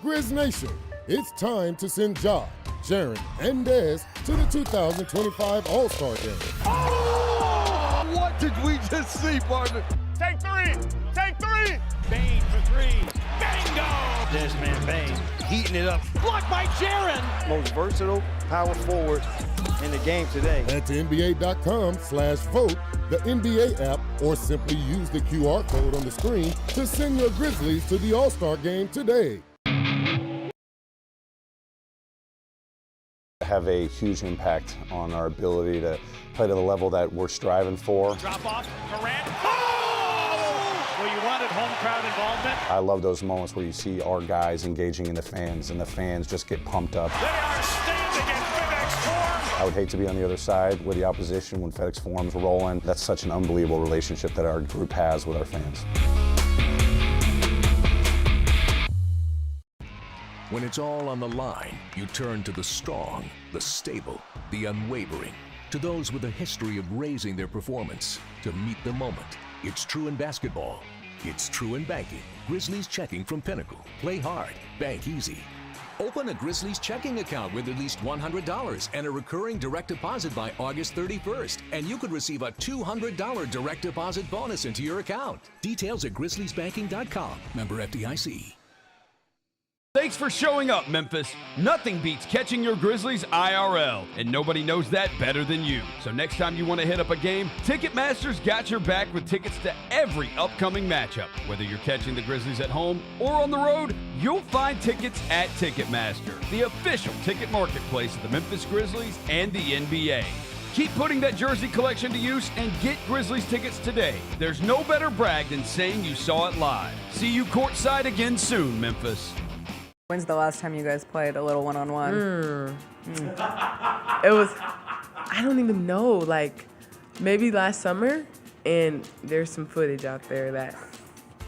Grizz Nation, it's time to send Ja, Sharon, and Dez to the 2025 All-Star Game. Oh! What did we just see, partner? Take three! Take three! Bain for three. Bingo! This man Bain Heating it up. blocked by Jaron. Most versatile power forward in the game today. Head to NBA.com/vote, the NBA app, or simply use the QR code on the screen to send your Grizzlies to the All-Star Game today. Have a huge impact on our ability to play to the level that we're striving for. Drop off, Durant. Oh! Well, you wanted home crowd involvement. I love those moments where you see our guys engaging in the fans, and the fans just get pumped up. They are standing in FedEx Forum. I would hate to be on the other side with the opposition when FedEx Forum's rolling. That's such an unbelievable relationship that our group has with our fans. When it's all on the line, you turn to the strong, the stable, the unwavering. To those with a history of raising their performance to meet the moment. It's true in basketball. It's true in banking. Grizzlies checking from Pinnacle. Play hard. Bank easy. Open a Grizzlies checking account with at least $100 and a recurring direct deposit by August 31st. And you could receive a $200 direct deposit bonus into your account. Details at grizzliesbanking.com. Member FDIC. Thanks for showing up, Memphis. Nothing beats catching your Grizzlies IRL, and nobody knows that better than you. So next time you want to hit up a game, Ticketmaster's got your back with tickets to every upcoming matchup. Whether you're catching the Grizzlies at home or on the road, you'll find tickets at Ticketmaster, the official ticket marketplace of the Memphis Grizzlies and the NBA. Keep putting that jersey collection to use and get Grizzlies tickets today. There's no better brag than saying you saw it live. See you courtside again soon, Memphis. When's the last time you guys played a little one-on-one? It was, I don't even know, like maybe last summer, and there's some footage out there that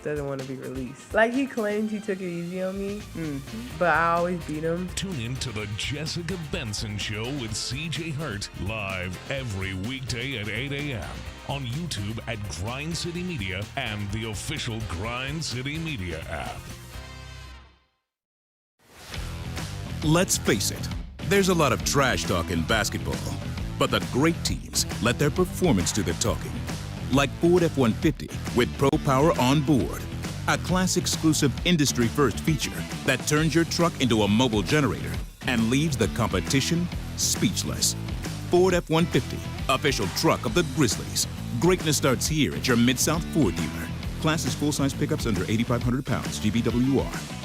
doesn't want to be released. Like he claims he took it easy on me, but I always beat him. Tune in to the Jessica Benson Show with CJ Hurt, live every weekday at 8 a.m. on YouTube at Grind City Media and the official Grind City Media app. Let's face it, there's a lot of trash talk in basketball, but the great teams let their performance do the talking. Like Ford F-150 with Pro Power on board, a class-exclusive industry-first feature that turns your truck into a mobile generator and leaves the competition speechless. Ford F-150, official truck of the Grizzlies. Greatness starts here at your Mid-South Ford dealer. Class is full-size pickups under 8,500 pounds, GVWR.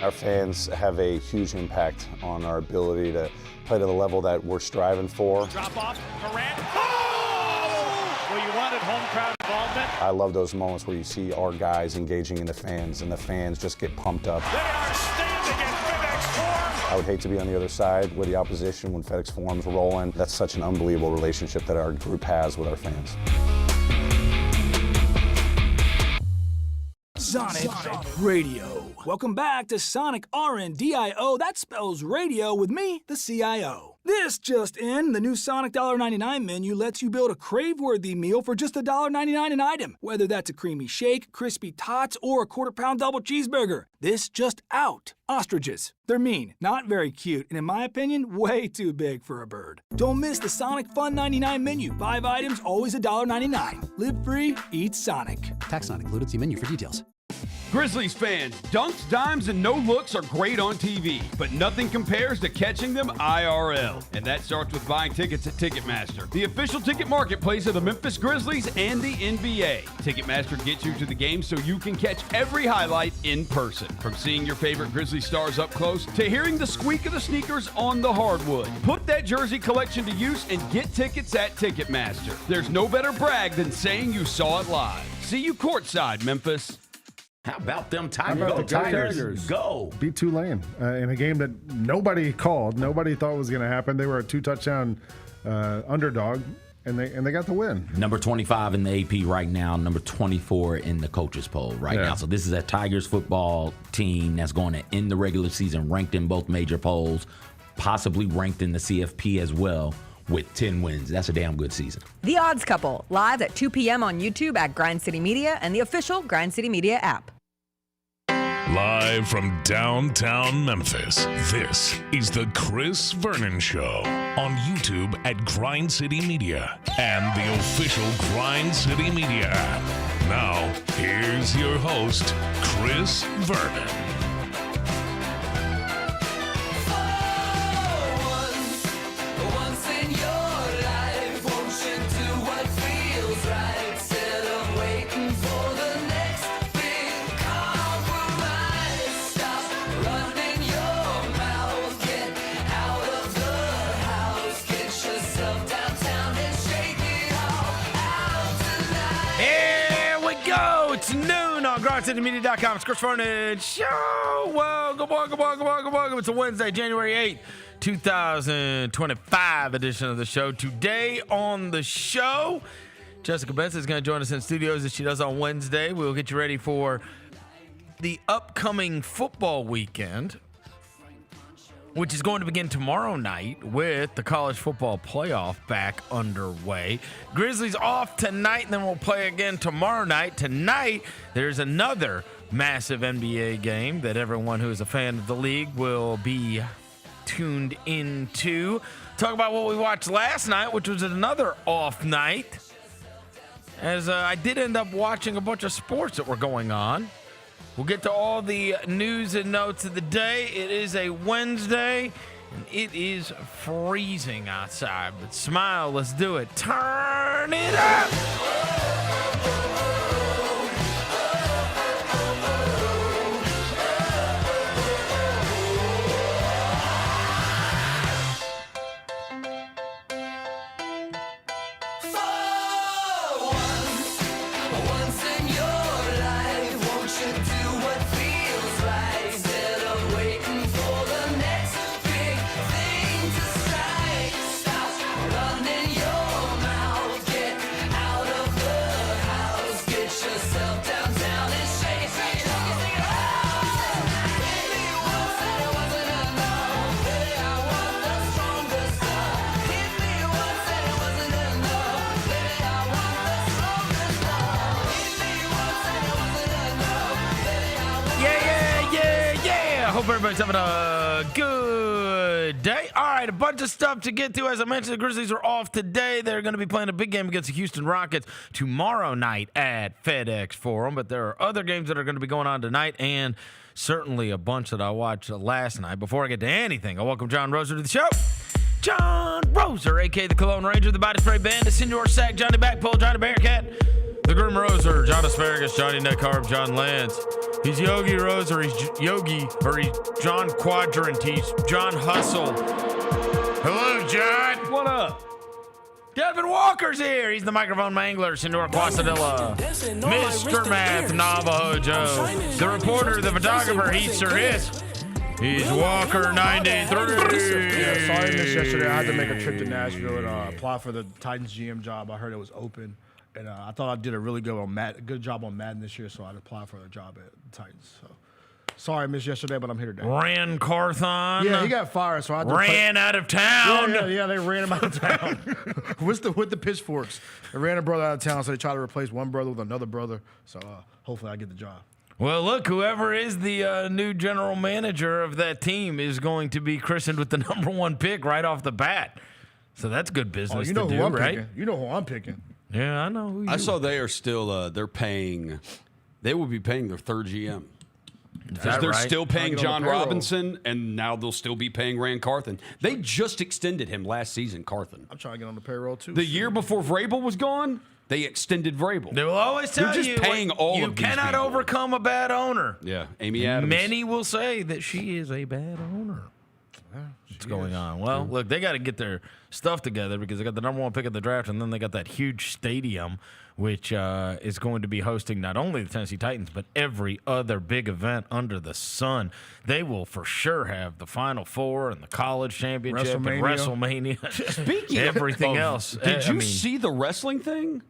Our fans have a huge impact on our ability to play to the level that we're striving for. Drop off, Durant. Oh! Well, you wanted home crowd involvement. I love those moments where you see our guys engaging in the fans, and the fans just get pumped up. They are standing in FedEx Forum. I would hate to be on the other side with the opposition when FedEx Forum's rolling. That's such an unbelievable relationship that our group has with our fans. Sonic Radio. Welcome back to Sonic RNDIO. That spells radio with me, the CIO. This just in, the new Sonic $1.99 menu lets you build a crave-worthy meal for just $1.99 an item. Whether that's a creamy shake, crispy tots, or a quarter-pound double cheeseburger. This just out. Ostriches. They're mean, not very cute, and in my opinion, way too big for a bird. Don't miss the Sonic Fun 99 menu. 5 items, always $1.99. Live free, eat Sonic. Tax not included. See menu for details. Grizzlies fans, dunks, dimes, and no-looks are great on TV, but nothing compares to catching them IRL. And that starts with buying tickets at Ticketmaster, the official ticket marketplace of the Memphis Grizzlies and the NBA. Ticketmaster gets you to the game so you can catch every highlight in person. From seeing your favorite Grizzly stars up close to hearing the squeak of the sneakers on the hardwood. Put that jersey collection to use and get tickets at Ticketmaster. There's no better brag than saying you saw it live. See you courtside, Memphis. How about them Tigers? Tigers. Go. Beat Tulane in a game that nobody called. Nobody thought was going to happen. They were a 2-touchdown underdog, and they got the win. Number 25 in the AP right now, number 24 in the coaches poll right now. So this is a Tigers football team that's going to end the regular season ranked in both major polls, possibly ranked in the CFP as well. with 10 wins. That's a damn good season. The Odds Couple, live at 2 p.m. on YouTube at Grind City Media and the official Grind City Media app. Live from downtown Memphis, this is the Chris Vernon Show on YouTube at Grind City Media and the official Grind City Media app. Now, here's your host, Chris Vernon. It's noon on GrindCityMedia.com. It's Chris Vernon Show. Well, good morning. It's a Wednesday, January 8th, 2025 edition of the show. Today on the show, Jessica Benson is going to join us in studios as she does on Wednesday. We'll get you ready for the upcoming football weekend, which is going to begin tomorrow night with the college football playoff back underway. Grizzlies off tonight, and then we'll play again tomorrow night. Tonight, there's another massive NBA game that everyone who is a fan of the league will be tuned into. Talk about what we watched last night, which was another off night, as I did end up watching a bunch of sports that were going on. We'll get to all the news and notes of the day. It is a Wednesday, and it is freezing outside. But smile, let's do it. Turn it up! Hope everybody's having a good day. All right, a bunch of stuff to get to. As I mentioned, the Grizzlies are off today. They're going to be playing a big game against the Houston Rockets tomorrow night at FedEx Forum. But there are other games that are going to be going on tonight, and certainly a bunch that I watched last night. Before I get to anything, I welcome John Roser to the show. John Roser, a.k.a. the Cologne Ranger, the Body Spray Band, the Senor Sack, Johnny Backpole, Johnny Bearcat, the Grim Roser, John Asparagus, Johnny Neck Carb, John Lance. He's Yogi Rose, or he's Yogi, or he's John Quadrant. He's John Hustle. Hello, John. What up? Devin Walker's here. He's the microphone mangler, Senor Quasadilla. Mr. Math Navajo Joe. The reporter, the photographer, he's Sir Hiss. He's Walker 93. Yeah, sorry I missed yesterday. I had to make a trip to Nashville and apply for the Titans GM job. I heard it was open. And I thought I did a really good job on Madden this year, so I'd apply for a job at the Titans. So sorry I missed yesterday, but I'm here today. Ran Carthon. Yeah, he got fired, so I had to ran out of town. Yeah, they ran him out of town with the pitchforks. They ran a brother out of town, so they tried to replace one brother with another brother. So hopefully I get the job. Well, look, whoever is the new general manager of that team is going to be christened with the number one pick right off the bat. So that's good business you know to who do, I'm right? Picking. You know who I'm picking. Yeah, I know who you I saw they are still they will be paying their third GM. Because they're still paying John Robinson, and now they'll still be paying Ran Carthon. They just extended him last season, Carthon. I'm trying to get on the payroll, too. The year before Vrabel was gone, they extended Vrabel. They will always tell They're just paying all you of these cannot people. overcome a bad owner. Yeah, Amy Adams. Many will say that she is a bad owner. What's going on? Well, look, they got to get their stuff together because they got the number one pick of the draft, and then they got that huge stadium, which is going to be hosting not only the Tennessee Titans, but every other big event under the sun. They will for sure have the Final Four and the college championship and WrestleMania. Speaking everything of, else. Did you see the wrestling thing?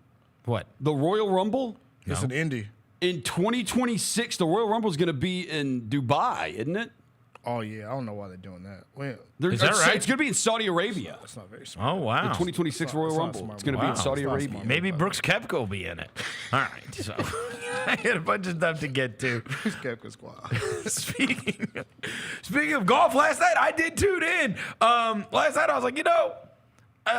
What? The Royal Rumble? It's an indie. In 2026, the Royal Rumble is going to be in Dubai, isn't it? Oh, yeah. I don't know why they're doing that. Is that right? It's going to be in Saudi Arabia. That's not very smart. Oh, wow. The 2026 Royal Rumble. It's going to be in Saudi Arabia. Maybe Brooks Koepka will be in it. All right. So I had a bunch of stuff to get to. Brooks Koepka's wild. Speaking of golf, last night I did tune in. Last night I was like,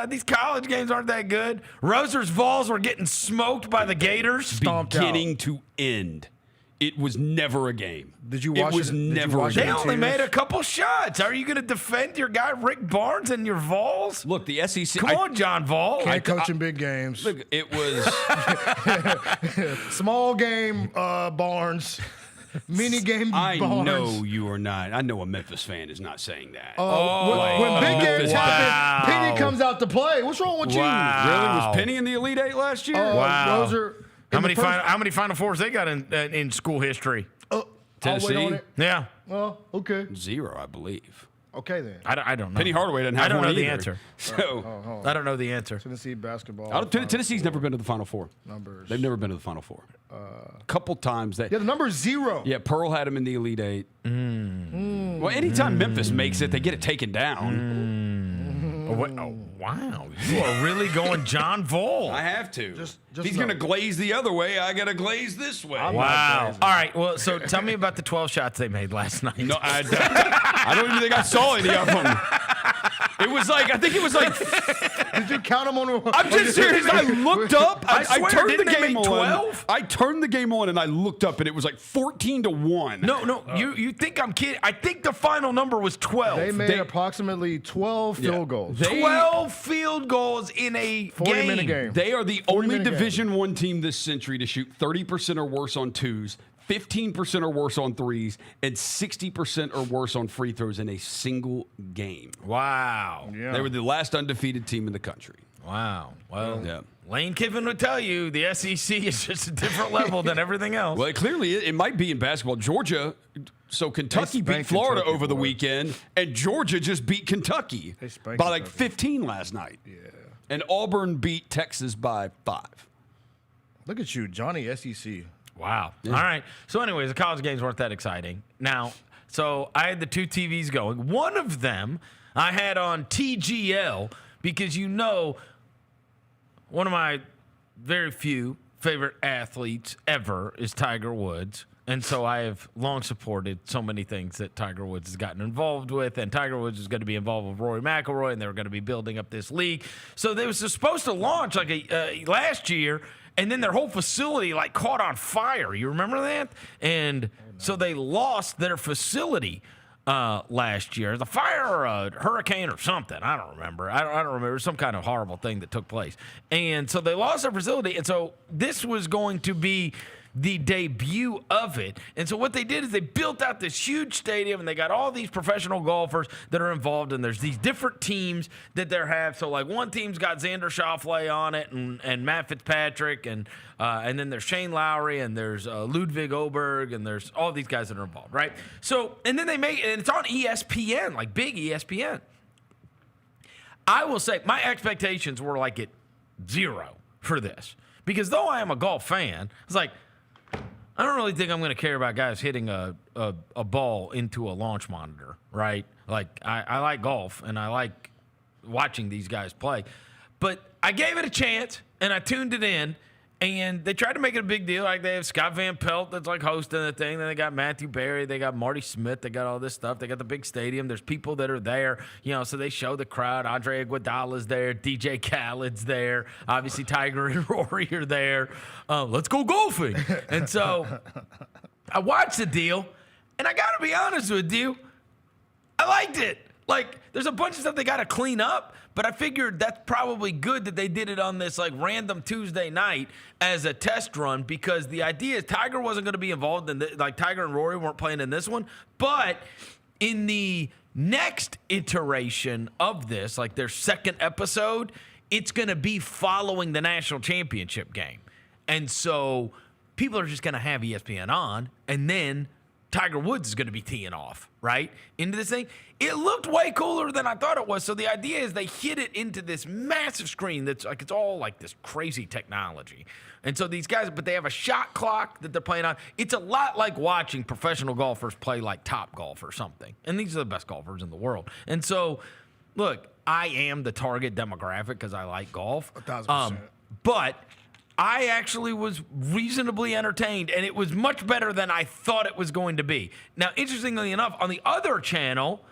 these college games aren't that good. Roser's Vols were getting smoked by the Gators. Beginning to end. It was never a game. Did you watch it? It was never a game. They only made a couple shots. Are you going to defend your guy Rick Barnes and your Vols? Look, the SEC. Come on, John Vol. Can't coach in big games. Look, it was small game Barnes. Mini game Barnes. I know you are not. I know a Memphis fan is not saying that. When big games happen, Penny comes out to play. What's wrong with you? Really? Was Penny in the Elite Eight last year? Wow. Roser. How many Final Fours they got in school history? Tennessee? I'll wait on it. Yeah. Well, okay. 0, I believe. Okay, then. I don't know. Penny Hardaway doesn't have I don't one know the either. answer. So I don't know the answer. Tennessee basketball. Tennessee's never been to the Final Four. Numbers. They've never been to the Final Four. A couple times. Yeah, the number's 0. Yeah, Pearl had them in the Elite Eight. Well, anytime Memphis makes it, they get it taken down. Oh, wow. You are really going John Vol. I have to. Just He's going to glaze the other way. I got to glaze this way. Wow. All right. Well, so tell me about the 12 shots they made last night. No, I don't even think I saw any of them. It was like, I think it was like. Did you count them on? I'm just serious. I looked up. I swear, turned the didn't they game make on. 12? I turned the game on and I looked up and it was like 14-1. No. You think I'm kidding? I think the final number was 12. They made approximately 12 field goals. 12 field goals in a 40-minute game. They are the only Division I team this century to shoot 30% or worse on twos, 15% or worse on threes, and 60% or worse on free throws in a single game. Wow. Yeah. They were the last undefeated team in the country. Wow. Well, yeah. Lane Kiffin would tell you the SEC is just a different level than everything else. Well, clearly it might be in basketball. Georgia, so Kentucky beat Florida over the weekend, and Georgia just beat Kentucky by like 15 last night. Yeah. And Auburn beat Texas by 5. Look at you, Johnny SEC. Wow. Yeah. All right. So anyways, the college games weren't that exciting. Now, so I had the 2 TVs going. One of them I had on TGL because one of my very few favorite athletes ever is Tiger Woods. And so I have long supported so many things that Tiger Woods has gotten involved with. And Tiger Woods is going to be involved with Rory McIlroy, and they were going to be building up this league. So they was supposed to launch like last year, and then their whole facility like caught on fire. You remember that? And so they lost their facility last year. The fire or a hurricane or something. I don't remember. I don't remember. It was some kind of horrible thing that took place. And so they lost their facility. And so this was going to be the debut of it. And so what they did is they built out this huge stadium, and they got all these professional golfers that are involved, and there's these different teams that they have. So like one team's got Xander Schauffele on it and Matt Fitzpatrick, and then there's Shane Lowry, and there's Ludwig Oberg, and there's all these guys that are involved, right? So, and then and it's on ESPN, like big ESPN. I will say my expectations were like at 0 for this, because though I am a golf fan, it's like, I don't really think I'm going to care about guys hitting a ball into a launch monitor, right? Like, I like golf, and I like watching these guys play. But I gave it a chance, and I tuned it in, and they tried to make it a big deal. Like, they have Scott Van Pelt that's, like, hosting the thing. Then they got Matthew Berry. They got Marty Smith. They got all this stuff. They got the big stadium. There's people that are there, so they show the crowd. Andre Iguodala's there. DJ Khaled's there. Obviously, Tiger and Rory are there. Let's go golfing. And so I watched the deal, and I got to be honest with you, I liked it. Like, there's a bunch of stuff they got to clean up, but I figured that's probably good that they did it on this, like, random Tuesday night as a test run, because the idea is Tiger wasn't going to be involved in this. Like, Tiger and Rory weren't playing in this one. But in the next iteration of this, like their second episode, it's going to be following the national championship game. And so people are just going to have ESPN on, and then Tiger Woods is going to be teeing off, right, into this thing. It looked way cooler than I thought it was. So the idea is they hit it into this massive screen that's like, it's all like this crazy technology. And so these guys, but they have a shot clock that they're playing on. It's a lot like watching professional golfers play like Top Golf or something. And these are the best golfers in the world. And so, look, I am the target demographic because I like golf. 1,000%. But I actually was reasonably entertained, and it was much better than I thought it was going to be. Now, interestingly enough, on the other channel,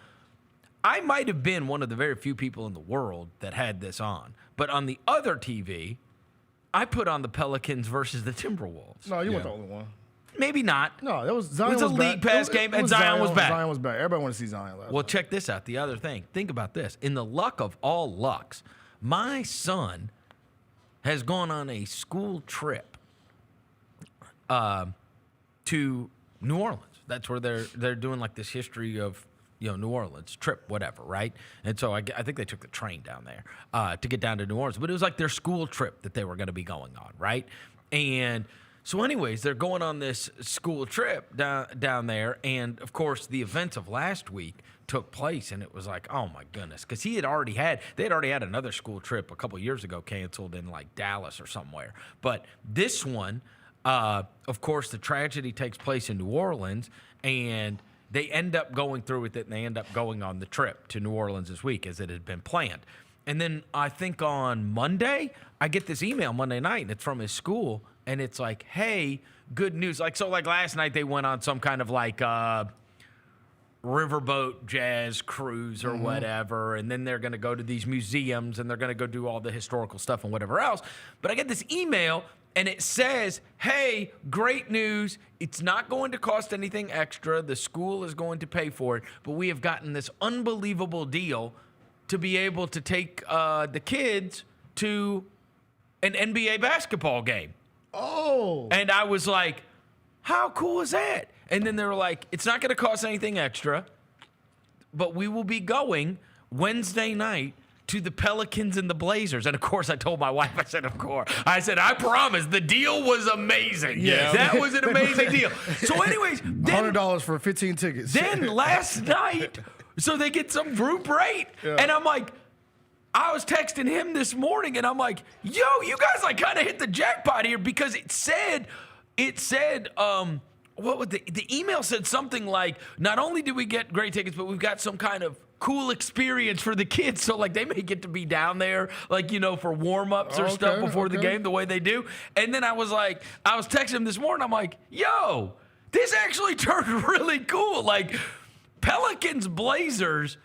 I might have been one of the very few people in the world that had this on. But on the other TV, I put on the Pelicans versus the Timberwolves. No, you weren't the only one. Maybe not. No, that was Zion. It was a back. league pass game, and Zion was back. Zion was back. Everybody wanted to see Zion last Well, check this out. The other thing. Think about this. In the luck of all lucks, my son has gone on a school trip to New Orleans. That's where they're doing like this history of New Orleans trip, whatever, right? And so I think they took the train down there to get down to New Orleans. But it was like their school trip that they were going to be going on, right? And so anyways, they're going on this school trip down there. And, of course, the events of last week took place, and it was like, oh, my goodness. Because they had already had another school trip a couple years ago canceled in, like, Dallas or somewhere. But this one, of course, the tragedy takes place in New Orleans, and they end up going through with it, and they end up going on the trip to New Orleans this week as it had been planned. And then I think on Monday, I get this email Monday night, and it's from his school, and it's like, hey, good news. Like last night they went on some kind of like riverboat jazz cruise or whatever, and then they're going to go to these museums, and they're going to go do all the historical stuff and whatever else. But I get this email, and it says, hey, great news. It's not going to cost anything extra. The school is going to pay for it, but we have gotten this unbelievable deal to be able to take the kids to an NBA basketball game. Oh. And I was like, how cool is that? And then they were like, it's not going to cost anything extra, but we will be going Wednesday night to the Pelicans and the Blazers. And, of course, I told my wife, I said, of course. I said, I promise, the deal was amazing. Yeah. That was an amazing deal. So, anyways. $100 for 15 tickets. Then last night, so they get some group rate. Yeah. And I'm like, I was texting him this morning, and I'm like, yo, you guys like kind of hit the jackpot here, because it said, what would the email said something like, not only did we get great tickets, but we've got some kind of cool experience for the kids. So like they may get to be down there, like, for warm-ups or stuff before the game, the way they do. And then I was texting him this morning. I'm like, yo, this actually turned really cool. Like Pelicans Blazers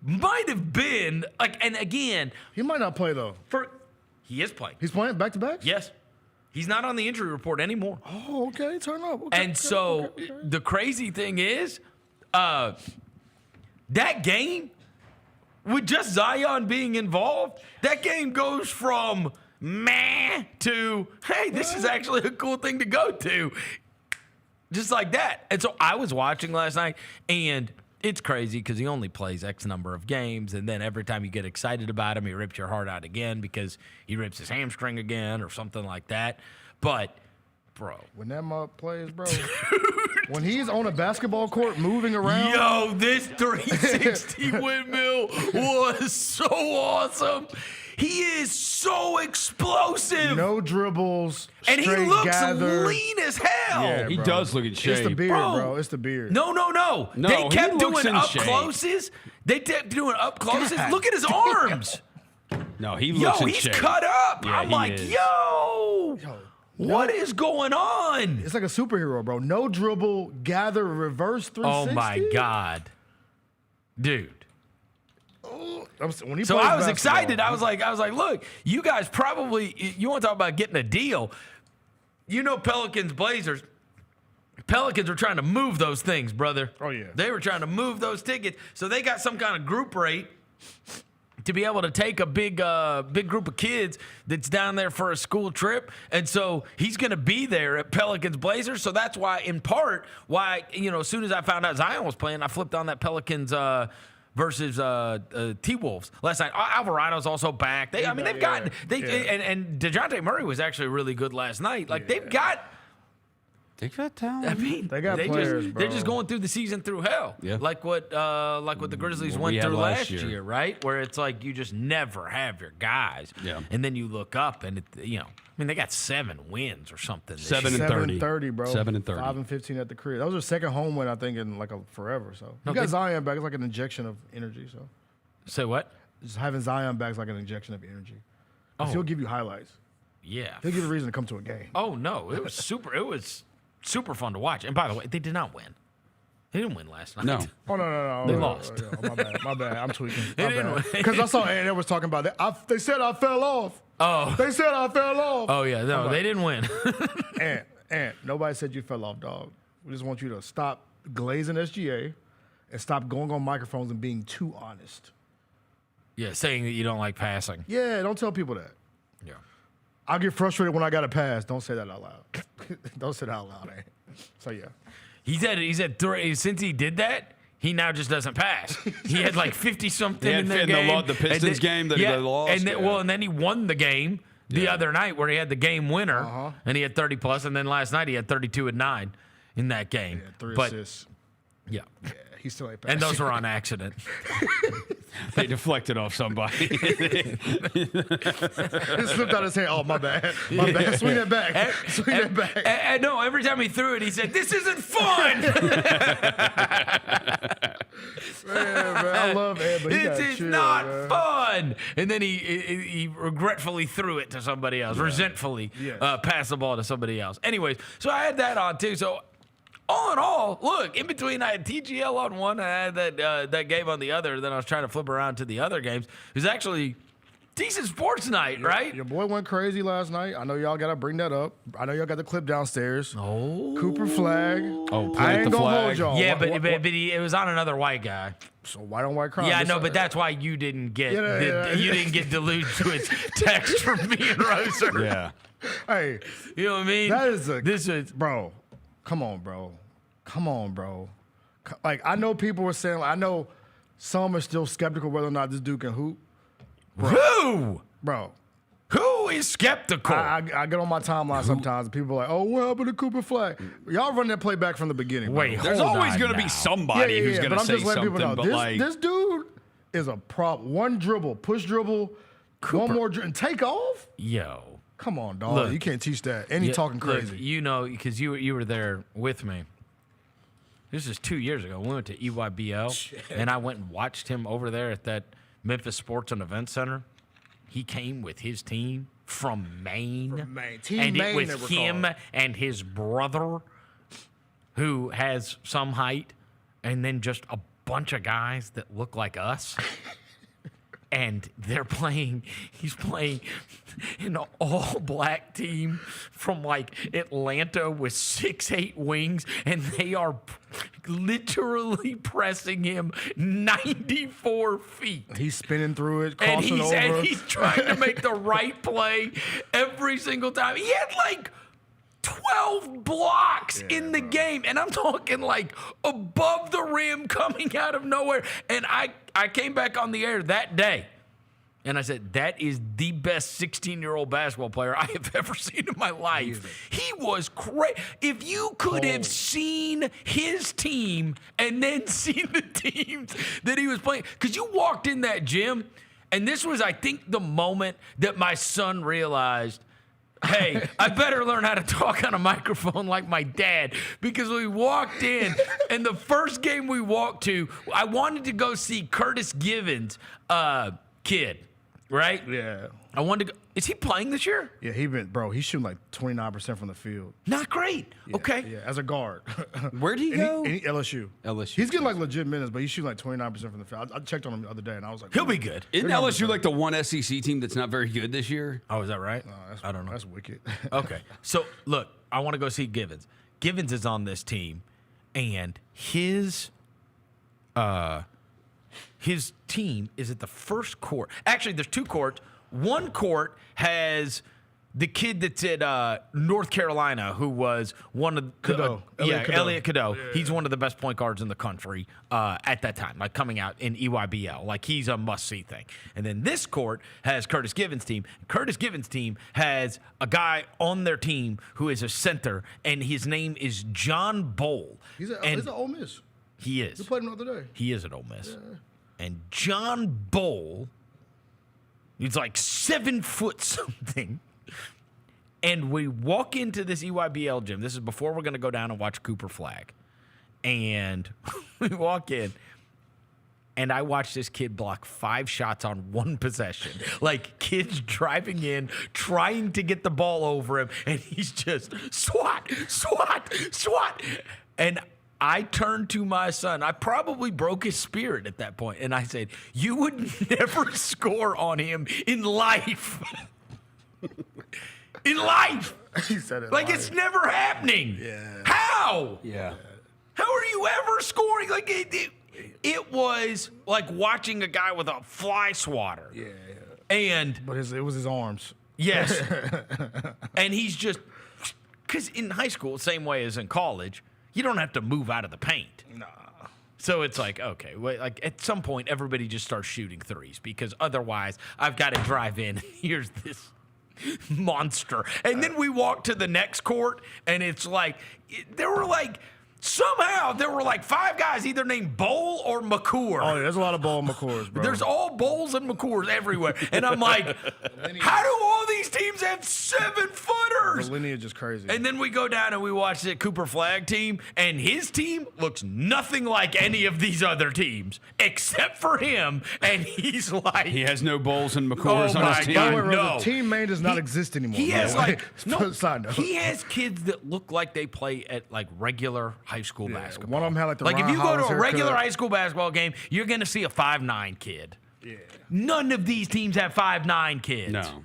might have been like, and again, he might not play though. He is playing. He's playing back to back? Yes. He's not on the injury report anymore. Oh, okay. Turn up. Okay, and so the crazy thing is, that game, with just Zion being involved, that game goes from meh to, hey, this is actually a cool thing to go to. Just like that. And so I was watching last night, and it's crazy because he only plays X number of games, and then every time you get excited about him, he rips your heart out again because he rips his hamstring again or something like that. But, bro. When that mug plays, bro. When he's on a basketball court moving around. Yo, this 360 windmill was so awesome. He is so explosive. No dribbles. And he looks gather. Lean as hell. Yeah, he does look in shape. It's the beard, bro. It's the beard. No. They kept doing up shape. closes. They kept doing up closes. God. Look at his arms. No, he looks in he's shape. cut up. Yeah, I'm like, yo, what is going on? It's like a superhero, bro. No dribble, gather, reverse 360. Oh, my God. Dude. When he so I was basketball, excited. I was like, look, you guys probably, you want to talk about getting a deal. Pelicans, Blazers. Pelicans were trying to move those things, brother. Oh, yeah. They were trying to move those tickets. So they got some kind of group rate to be able to take a big group of kids that's down there for a school trip. And so he's going to be there at Pelicans Blazers. So that's why, in part, as soon as I found out Zion was playing, I flipped on that Pelicans versus T-Wolves last night. Alvarado's also back. And DeJounte Murray was actually really good last night. Like they've got They got talent. I mean, they got players, bro. They're just going through the season through hell, like what the Grizzlies went through last year, right? Where it's like you just never have your guys, and then you look up and they got 7 wins or something. 7-30, bro. 7-30, 5-15 at the crib. That was their second home win, I think, in like forever. So you got Zion back. It's like an injection of energy. So say what? Just having Zion back is like an injection of energy. He'll give you highlights. Yeah, he'll give you a reason to come to a game. Oh no, it was super. It was super fun to watch. And by the way, they did not win. They didn't win last night. No. Oh, no. They lost. My bad. I'm tweaking. They didn't win. Because I saw Ed was talking about that. They said I fell off. Oh. They said I fell off. Oh, yeah. No, they didn't win. And nobody said you fell off, dog. We just want you to stop glazing SGA and stop going on microphones and being too honest. Yeah, saying that you don't like passing. Yeah, don't tell people that. Yeah. I get frustrated when I got to pass. Don't say that out loud. Don't say that out loud, man. So, yeah. He said since he did that, he now just doesn't pass. He had like 50-something in the game. The Pistons game that they lost. And then he won the game the other night where he had the game winner, and he had 30+, and then last night he had 32 and 9 in that game. Yeah, 3 assists. Yeah. He still ain't passing. And those were on accident. They deflected off somebody. It slipped out his hand. Oh, my bad. My bad. Swing that back. Swing that back. And no, every time he threw it, he said, "This isn't fun." Man, I love Ed, but this is not fun. And then he regretfully threw it to somebody else, resentfully passed the ball to somebody else. Anyways, so I had that on too. So all in all, look, in between I had TGL on one, I had that game on the other, then I was trying to flip around to the other games. It was actually decent sports night, right? Your boy went crazy last night. I know y'all got to bring that up. I know y'all got the clip downstairs. Oh. Cooper Flagg. Oh, I ain't going to hold y'all. Yeah, but it was on another white guy. So white on white crime. Yeah, no, but that's why you didn't get you didn't get deluded to its text from me and Roser. Yeah. Hey. You know what I mean? That is bro. Come on, bro. Like, I know people were saying, I know some are still skeptical whether or not this dude can hoop. Bro. Who? Bro. Who is skeptical? I get on my timeline sometimes and people are like, oh, what happened to Cooper Flagg? Y'all run that play back from the beginning. Wait, there's always going to be somebody who's going to say something. But this dude is a prop. One dribble, push dribble, Cooper. One more dribble, and take off? Yo. Come on, dog. Look, you can't teach that. And he talking crazy. Look, you know, because you were there with me. This is 2 years ago. We went to EYBL, and I went and watched him over there at that Memphis Sports and Event Center. He came with his team from Maine. Team and Maine, it was him and his brother, who has some height, and then just a bunch of guys that look like us. And he's playing an all-black team from, like, Atlanta with 6'8" wings, and they are literally pressing him 94 feet. He's spinning through it, crossing over. And he's trying to make the right play every single time. He had, like, 12 blocks in the game, and I'm talking like above the rim coming out of nowhere. And I came back on the air that day, and I said, that is the best 16-year-old basketball player I have ever seen in my life. He was great. If you could have seen his team and then seen the teams that he was playing, because you walked in that gym, and this was, I think, the moment that my son realized, hey, I better learn how to talk on a microphone like my dad, because we walked in, and the first game we walked to, I wanted to go see Curtis Givens' kid, right? Yeah. I wanted to go. Is he playing this year? Yeah, he's shooting like 29% from the field. Not great. Yeah, okay. Yeah, as a guard. Where'd he go? LSU. He's getting like legit minutes, but he's shooting like 29% from the field. I checked on him the other day, and I was like, he'll be good. Isn't LSU like the one SEC team that's not very good this year? Oh, is that right? I don't know. That's wicked. Okay. So, look, I want to go see Givens. Givens is on this team, and his team is at the first court. Actually, there's two courts. One court has the kid that's at North Carolina, who was one of the Elliot Cadeau. Yeah. He's one of the best point guards in the country at that time, like coming out in EYBL. Like he's a must-see thing. And then this court has Curtis Given's team. Curtis Given's team has a guy on their team who is a center, and his name is John Bowl. He's at Ole Miss. He is. You played him the other day. He is at Ole Miss. Yeah. And John Bowl, he's like 7 foot something. And we walk into this EYBL gym. This is before we're going to go down and watch Cooper Flagg. And we walk in, and I watch this kid block 5 shots on 1 possession. Like, kids driving in, trying to get the ball over him, and he's just swat. And I turned to my son. I probably broke his spirit at that point, and I said, you would never score on him in life. In life. He said it. Like, it's never happening. Yeah. How? Yeah. How are you ever scoring? Like, it was like watching a guy with a fly swatter. Yeah. But it was his arms. Yes. And he's just, because in high school, same way as in college, you don't have to move out of the paint. Nah. So it's like, okay, like at some point, everybody just starts shooting threes, because otherwise I've got to drive in. Here's this monster. And then we walk to the next court, and it's like, somehow there were like 5 guys either named Bowl or McCour. Oh, yeah, there's a lot of Bowl and McCours, bro. There's all Bowls and McCours everywhere. And I'm like, how do all these teams have 7-footers? The lineage is crazy. And then we go down and we watch the Cooper Flagg team, and his team looks nothing like any of these other teams, except for him. And he's like, he has no Bowls and McCours on his team. By the way, the team name does not exist anymore. He has side note. He has kids that look like they play at like regular high school basketball. One of them had like the if Ron you go to Hollis a regular haircut. high school basketball game, you're going to see a 5'9" kid. Yeah. None of these teams have 5'9" kids. No.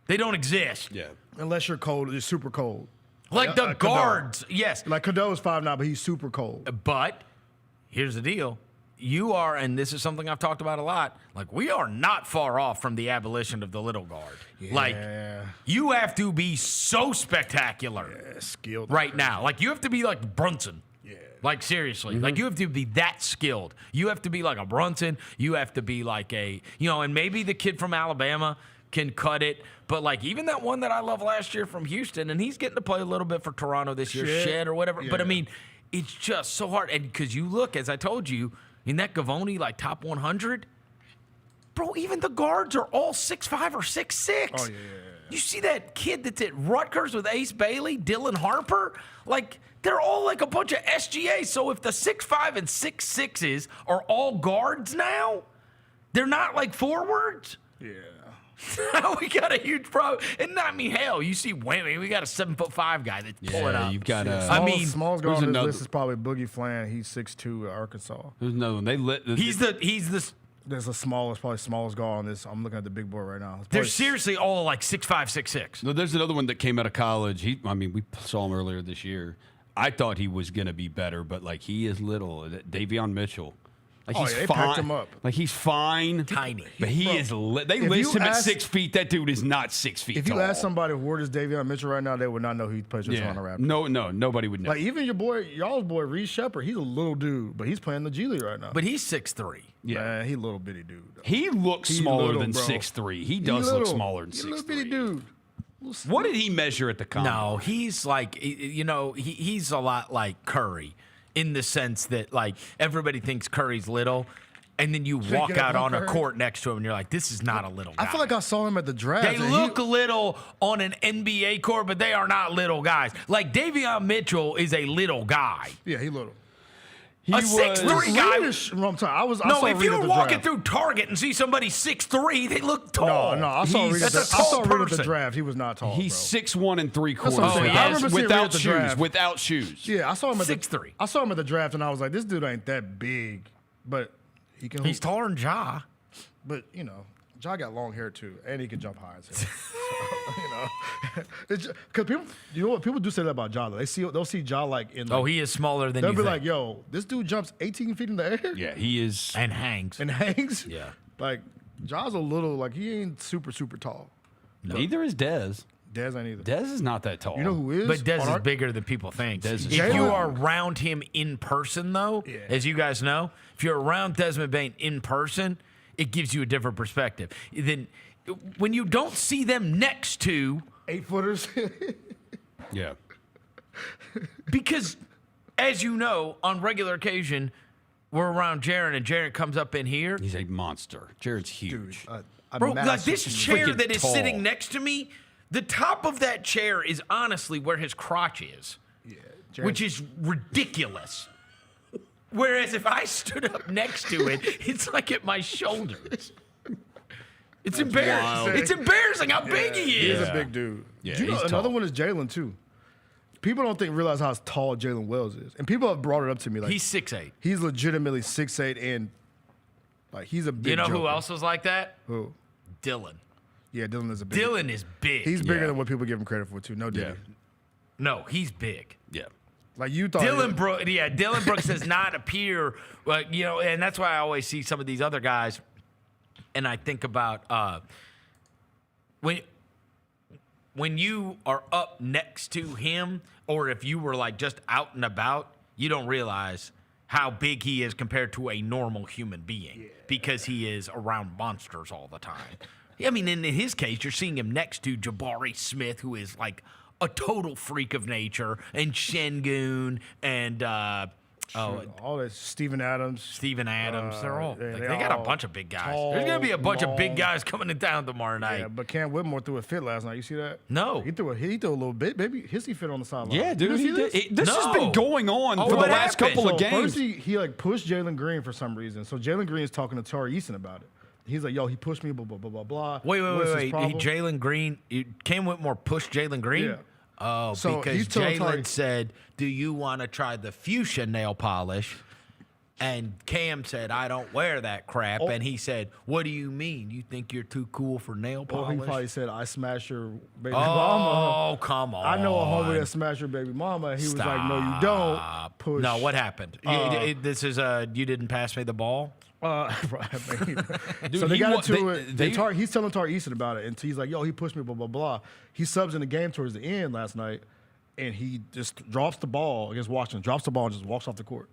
They don't exist. Yeah. Unless you're cold, you're super cold. Like the guards, yes. Like Cadeau's 5'9", but he's super cold. But here's the deal. You are, and this is something I've talked about a lot, like we are not far off from the abolition of the little guard. Yeah. Like you have to be so spectacular skilled right now. Like you have to be like Brunson. Yeah. Like seriously. Like you have to be that skilled. You have to be like a Brunson. You have to be like a, and maybe the kid from Alabama can cut it. But like even that one that I loved last year from Houston, and he's getting to play a little bit for Toronto this year, Shed or whatever. Yeah. But I mean, it's just so hard. And because you look, as I told you, in that Gavoni, like top 100, bro, even the guards are all 6'5" or 6'6". Oh, yeah. You see that kid that's at Rutgers with Ace Bailey, Dylan Harper? Like, they're all like a bunch of SGAs. So if the 6'5" and 6'6s are all guards now, they're not like forwards? Yeah. We got a huge problem. And I mean, hell, you see, we got a 7'5" guy that's pulling up. You've got Small's guy on this list is probably Boogie Flan. He's 6'2" at Arkansas. There's another one. He's There's a probably smallest guy on this. I'm looking at the big board right now. They're seriously all like 6'5", 6'6". No, there's another one that came out of college. We saw him earlier this year. I thought he was going to be better, but like he is little. Davion Mitchell. Like he's they fine. packed him up. Like he's fine, tiny, but he is. They list him at 6 feet. That dude is not 6 feet. If you ask somebody where is Davion Mitchell right now, they would not know he plays for Toronto Raptors. No, nobody would know. Like even y'all's boy Reed Shepard, he's a little dude, but he's playing the G League right now. But he's 6'3". Yeah, man, he's a little bitty dude. Though. He looks smaller than 6'3". He does look smaller than 6'3". Little bitty dude. What did he measure at the combine? No, he's like, he's a lot like Curry in the sense that like everybody thinks Curry's little. And then you walk out on a court next to him, and you're like, this is not a little guy. I feel like I saw him at the draft. They look little on an NBA court, but they are not little guys. Like, Davion Mitchell is a little guy. Yeah, he's little. A 6'3" guy. If you were walking through Target and see somebody 6'3", they look tall. No, I saw Reed at the draft. He was not tall. He's 6'1" and3/4". I remember seeing Reed at the draft. Without shoes. Yeah, I saw him at 6'3". I saw him at the draft, and I was like, this dude ain't that big, but he can. He's taller than Ja. But Ja got long hair too, and he can jump high as hell. Because people, people do say that about Ja. They'll see Ja like in. He is smaller than. They'll be like, "Yo, this dude jumps 18 feet in the air." Yeah, he is, and hangs. Yeah, like Ja's a little he ain't super tall. No. Neither is Dez. Dez ain't either. Dez is not that tall. You know who is? But Dez is bigger than people think. Dez is if you tall. are around him in person, though, as you guys know, if you're around Desmond Bain in person, it gives you a different perspective. Then when you don't see them next to 8-footers. Yeah. Because, as you know, on regular occasion, we're around Jaron, and Jaron comes up in here. He's a monster. Jared's huge. Bro, like this chair Freaking that is tall. sitting next to me, the top of that chair is honestly where his crotch is, which is ridiculous. Whereas if I stood up next to it, it's like at my shoulders. It's embarrassing. wild. It's embarrassing how big he is. He's a big dude. Yeah, You know, he's another tall. one is Jalen, too. People don't realize how tall Jalen Wells is. And people have brought it up to me. Like He's 6'8". He's legitimately 6'8", and like he's a big You know who joker. else was like that? Who? Dylan. Yeah, Dylan is a big Dylan is big. He's bigger than what people give him credit for, too. No doubt. No, he's big. Yeah. Like you thought. Dylan Brooks does not appear, you know, and that's why I always see some of these other guys, and I think about when you are up next to him, or if you were like just out and about, you don't realize how big he is compared to a normal human being because he is around monsters all the time. I mean, in his case, you're seeing him next to Jabari Smith, who is like a total freak of nature, and Şengün, and all that Steven Adams. They're all yeah, they got a bunch of big guys. There's gonna be a bunch of big guys coming in town tomorrow night. Yeah, but Cam Whitmore threw a fit last night. You see that? No. He threw a little bit. Maybe hissy fit on the sideline. Yeah, dude. You didn't see This has been going on for the what last happened? couple of So games. first he like pushed Jalen Green for some reason. So Jalen Green is talking to Tari Eason about it. He's like, yo, he pushed me, blah, blah, blah, blah, blah. Wait. What's his problem? Jalen Green, Cam Whitmore pushed Jalen Green? Yeah. Oh, So because he's telling Tari- Jalen said, do you want to try the fuchsia nail polish? And Cam said, I don't wear that crap. Oh. And he said, what do you mean? You think you're too cool for nail Or polish? he probably said, I smashed your baby Oh, mama. come on. I know a homie that smashed your baby mama. He was like, no, you don't. Push. No, what happened? This is you didn't pass me the ball? Right, Dude, so they he got wa- into it. they- He's telling Tari Eason about it, and he's like, "Yo, he pushed me, blah blah blah." He subs in the game towards the end last night, and he just drops the ball against Washington. Drops the ball and just walks off the court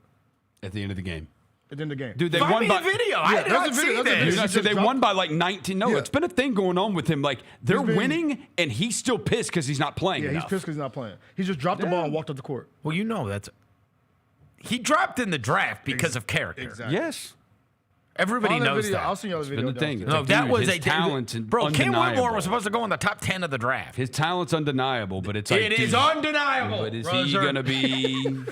At the end of the game. at the end of the game. Dude, they Find won me by the video. Yeah, I did that's not a see video, that's a this. video. Dude, I said they dropped- won by like 19. No, Yeah. it's been a thing going on with him. Like they're been- winning, and he's still pissed because he's not playing. Yeah, he's enough. pissed because he's not playing. He just dropped the ball and walked off the court. Well, you know he dropped in the draft because of character. Exactly. Yes. Everybody Find that knows video. that. I'll send y'all the video. been the thing. downstairs. No, that Dude, was his a talent's bro. Cam Whitmore undeniable. was supposed to go in the top 10 of the draft. His talent's undeniable, but it's like It is dude, undeniable. But is he Roser. gonna be?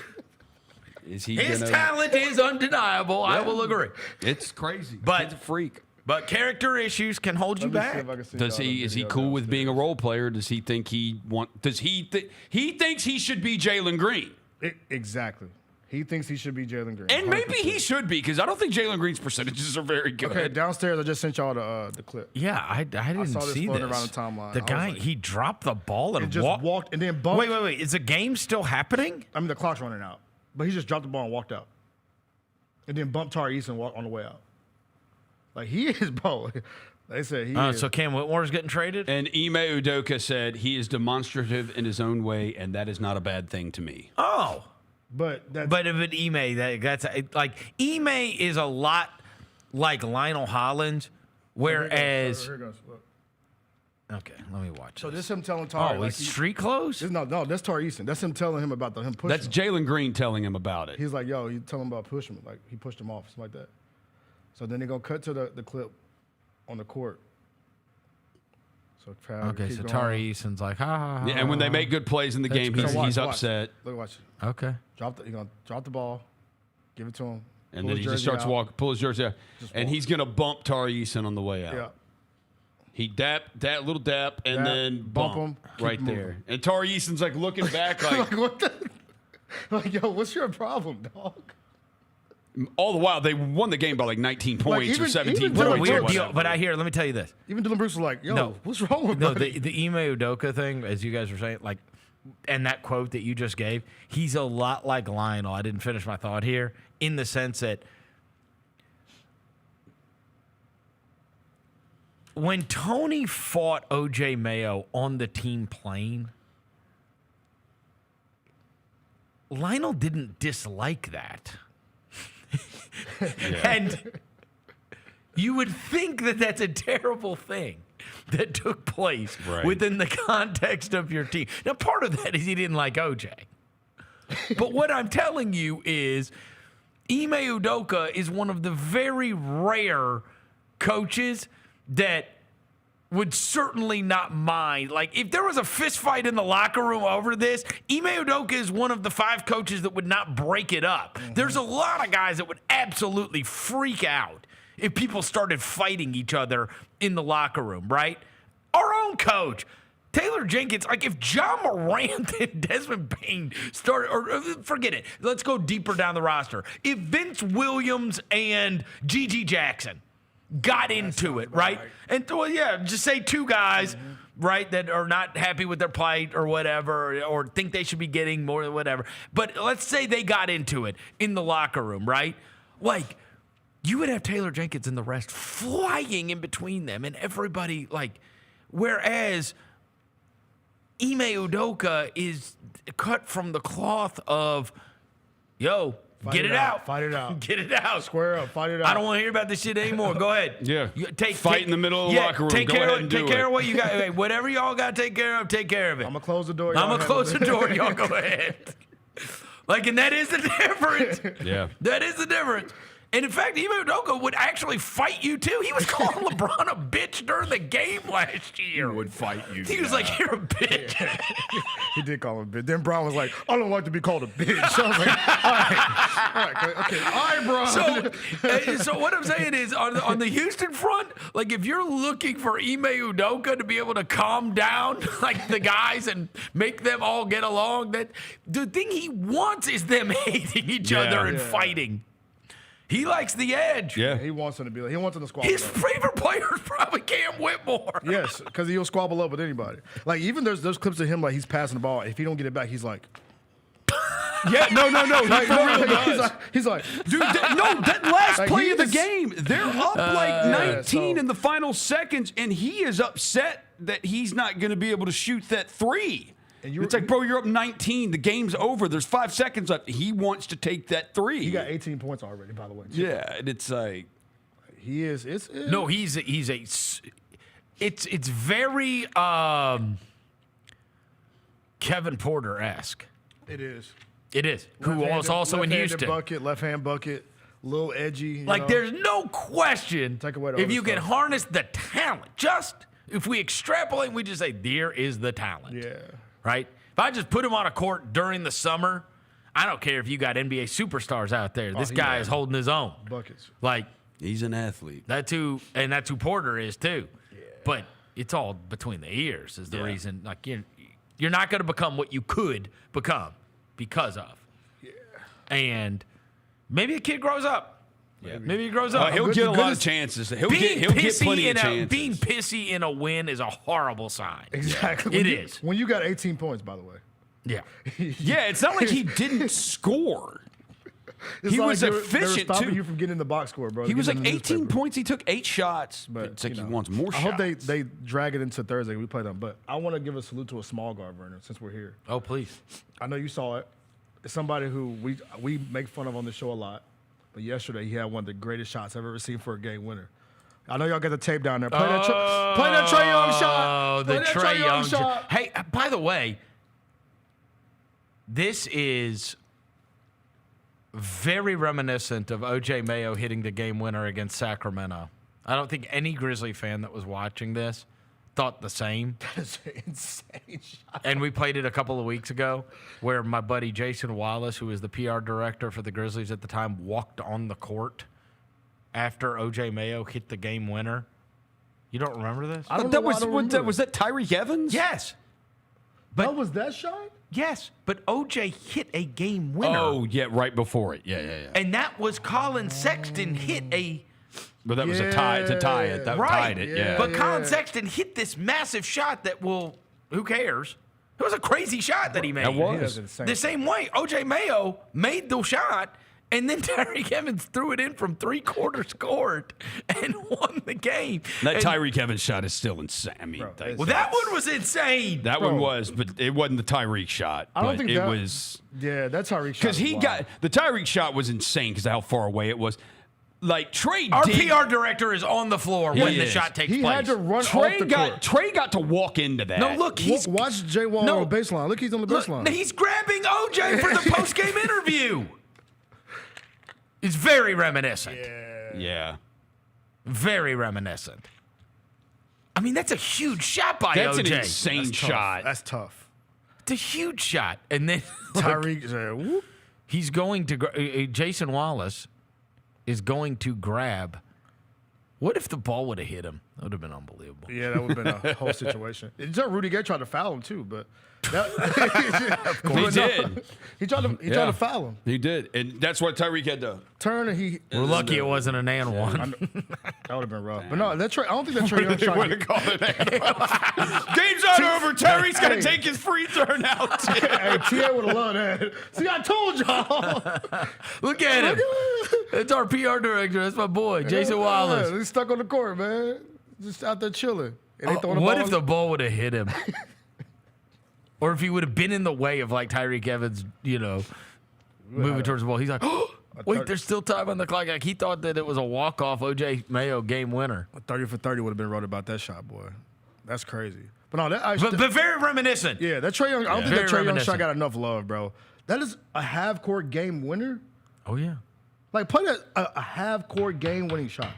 Is he His gonna? talent is undeniable. I will agree. It's crazy. But- He's a freak. But character issues can hold you Let me see back. if I can see Does y'all he? the Is he video cool with downstairs. being a role player? Does he think he want? Does he? He thinks he should be Jalen Green, Exactly. He thinks he should be Jalen Green. and maybe 100%. he should be because I don't think Jalen Green's percentages are very good. Okay, downstairs. I just sent y'all the clip. Yeah, I didn't saw this see floating this. around the timeline. The I was guy, like- he dropped the ball and And just walked and then bumped. Wait. Is the game still happening? I mean, the clock's running out, but he just dropped the ball and walked out, and then bumped Tari Eason on the way out. Like he is, bro. They said he is. So Cam Whitmore's getting traded? And Ime Udoka said he is demonstrative in his own way, and that is not a bad thing to me. Oh. But if it Ime, that's like Ime is a lot like Lionel Hollins, whereas Here it goes. Look. okay, let me watch. So this is him telling Tari. Oh, like, he's street clothes? No, that's Tari Eason. That's him telling him about him pushing. That's him. Jalen Green telling him about it. He's like, yo, you tell him about pushing him. Like he pushed him off, something like that. So then they're gonna cut to the clip on the court. So Okay, keep so going. Tari Eason's like, ha ha ha. Yeah, and when they make good plays in the game, So he's watch. upset. Look, watch. Okay. You're gonna drop the ball, give it to him, And pull then his he just jersey starts out. walking, pull his jersey out, and walk. he's gonna bump Tari Eason on the way out. Yeah. He little dap, and Dap, then bump bump him, keep right moving. there. And Tari Eason's like looking back, like Like what the? Like yo, what's your problem, dog? all the while they won the game by like 19 points or even- 17 even What a Dylan points. or weird deal. whatever. But I hear, let me tell you this. Even Dylan Brooks was like, yo, No. what's wrong with No, buddy? the Ime Udoka thing, as you guys were saying, like, and that quote that you just gave, he's a lot like Lionel. I didn't finish my thought here in the sense that when Tony fought O.J. Mayo on the team plane, Lionel didn't dislike that. And you would think that that's a terrible thing that took place within the context of your team. Now, part of that is he didn't like O.J. But what I'm telling you is Ime Udoka is one of the very rare coaches that would certainly not mind. Like, if there was a fist fight in the locker room over this, Ime Udoka is one of the 5 coaches that would not break it up. Mm-hmm. There's a lot of guys that would absolutely freak out if people started fighting each other in the locker room, right? Our own coach, Taylor Jenkins, like if John Morant and Desmond Bain started, or forget it, let's go deeper down the roster. If Vince Williams and Gigi Jackson got into it, right? And well, yeah, just say 2 guys, right, that are not happy with their plight or whatever, or think they should be getting more than whatever. But let's say they got into it in the locker room, right? Like, you would have Taylor Jenkins and the rest flying in between them, and everybody, like, whereas Ime Udoka is cut from the cloth of, yo, get it out. Fight it out. Get it out. Square up. Fight it out. I don't want to hear about this shit anymore. Go ahead. Yeah. Fight in the middle of the locker room. Take Go care ahead and do take it. care of what you got. Hey, whatever y'all got to take care of it. I'm going to close the door. I'm going to close the door. Y'all go ahead. Like, and that is the difference. Yeah. That is the difference. And in fact, Ime Udoka would actually fight you too. He was calling LeBron a bitch during the game last year. He would fight you. He was like, "You're a bitch." He did call him a bitch. Then Bron was like, "I don't like to be called a bitch." I was like, "All right, Bron." So what I'm saying is, on the Houston front, like if you're looking for Ime Udoka to be able to calm down like the guys and make them all get along, that the thing he wants is them hating each other and fighting. He likes the edge. Yeah. He wants him to be like, he wants him to squabble. His favorite player is probably Cam Whitmore. Yes, because he'll squabble up with anybody. Like, even there's clips of him, like, he's passing the ball. If he don't get it back, he's like... Yeah, no. He's like, dude, that last like, play of the game, they're up like 19 in the final seconds, and he is upset that he's not going to be able to shoot that 3. It's like, bro, you're up 19. The game's over. There's 5 seconds left. He wants to take that 3. He got 18 points already, by the way. Too. Yeah, and it's like he is. It's no, he's a. It's very Kevin Porter-esque. It is. It is. Who was also in Houston. Left hand bucket, little edgy. Like, there's no question. Take away the if you other can stuff. harness the talent, if we extrapolate, we just say there is the talent. Yeah. Right? If I just put him on a court during the summer, I don't care if you got NBA superstars out there. This guy is holding his own. Buckets. Like, he's an athlete. That's who Porter is too. Yeah. But it's all between the ears is the reason. Like, you're not going to become what you could become because of. Yeah. And maybe a kid grows up. Yeah, maybe he grows up. He'll get a lot of chances. He'll get plenty of chances. Being pissy in a win is a horrible sign. Exactly. It is. When you got 18 points, by the way. Yeah. Yeah, it's not like he didn't score. He like was efficient, they were stopping too. you from getting in the box score, bro. He was like 18 points. He took 8 shots. But it's like he wants more shots. I hope they drag it into Thursday. We play them. But I want to give a salute to a small guard, Vernon, since we're here. Oh, please. I know you saw it. It's somebody who we make fun of on the show a lot. But yesterday, he had one of the greatest shots I've ever seen for a game winner. I know y'all got the tape down there. Play that Trae Young shot. Oh, the Trae Young shot. Hey, by the way, this is very reminiscent of O.J. Mayo hitting the game winner against Sacramento. I don't think any Grizzly fan that was watching this thought the same. That is an insane shot. And we played it a couple of weeks ago where my buddy Jason Wallace, who was the PR director for the Grizzlies at the time, walked on the court after O.J. Mayo hit the game winner. You don't remember this? Was that Tari Evans? Yes. But that was that shot? Yes, but O.J. hit a game winner. Oh, yeah, right before it. Yeah. And that was Colin Sexton hit a... But that was a tie to tie it. That tied it, yeah. But Colin Sexton hit this massive shot that who cares? It was a crazy shot that he made. That was. The same way O.J. Mayo made the shot, And then Tyreek Evans threw it in from 3/4 court and won the game. That and, Tyreek Evans shot is still insane. I mean, that one was insane. That one was, but it wasn't the Tyreek shot. I don't think it that was. Yeah, that Tyreek shot. Because the Tyreek shot was insane because of how far away it was. Like Trae, our PR director is on the floor when the shot takes place. He had to run off the court. Trae got to walk into that. No, look, watch Jay Wall on the baseline. Look, he's on the baseline. He's grabbing OJ for the post-game interview. It's very reminiscent. Yeah. Very reminiscent. I mean, that's a huge shot by That's OJ. an insane shot. That's tough. It's a huge shot. And then Tyreek said, whoop. He's going to Jason Wallace is going to grab. What if the ball would have hit him? That would have been unbelievable. Yeah, that would have been a whole situation. Rudy Gay tried to foul him too, but Of course. He did. He tried to foul him. He did, and that's what Tyreek had to turn. And we're lucky it wasn't an and one. That would have been rough. But no, that Trae. I don't think that Trae Young shot. Would have called it an Game's not over. Tyreek's got to take his free throw now. Hey, TA would have loved that. See, I told y'all. Look at him. That's our PR director. That's my boy, Jason Wallace. He's stuck on the court, man. Just out there chilling. What if the ball would have hit him? Or if he would have been in the way of like Tyreek Evans, moving towards the ball. He's like, oh, wait, there's still time on the clock. Like he thought that it was a walk-off OJ Mayo game winner. 30 for 30 would have been wrote about that shot, boy. That's crazy. But no, but very reminiscent. Yeah, that Trae Young. I don't think that Trae Young shot got enough love, bro. That is a half-court game winner. Oh yeah. Like play a half-court game winning shot.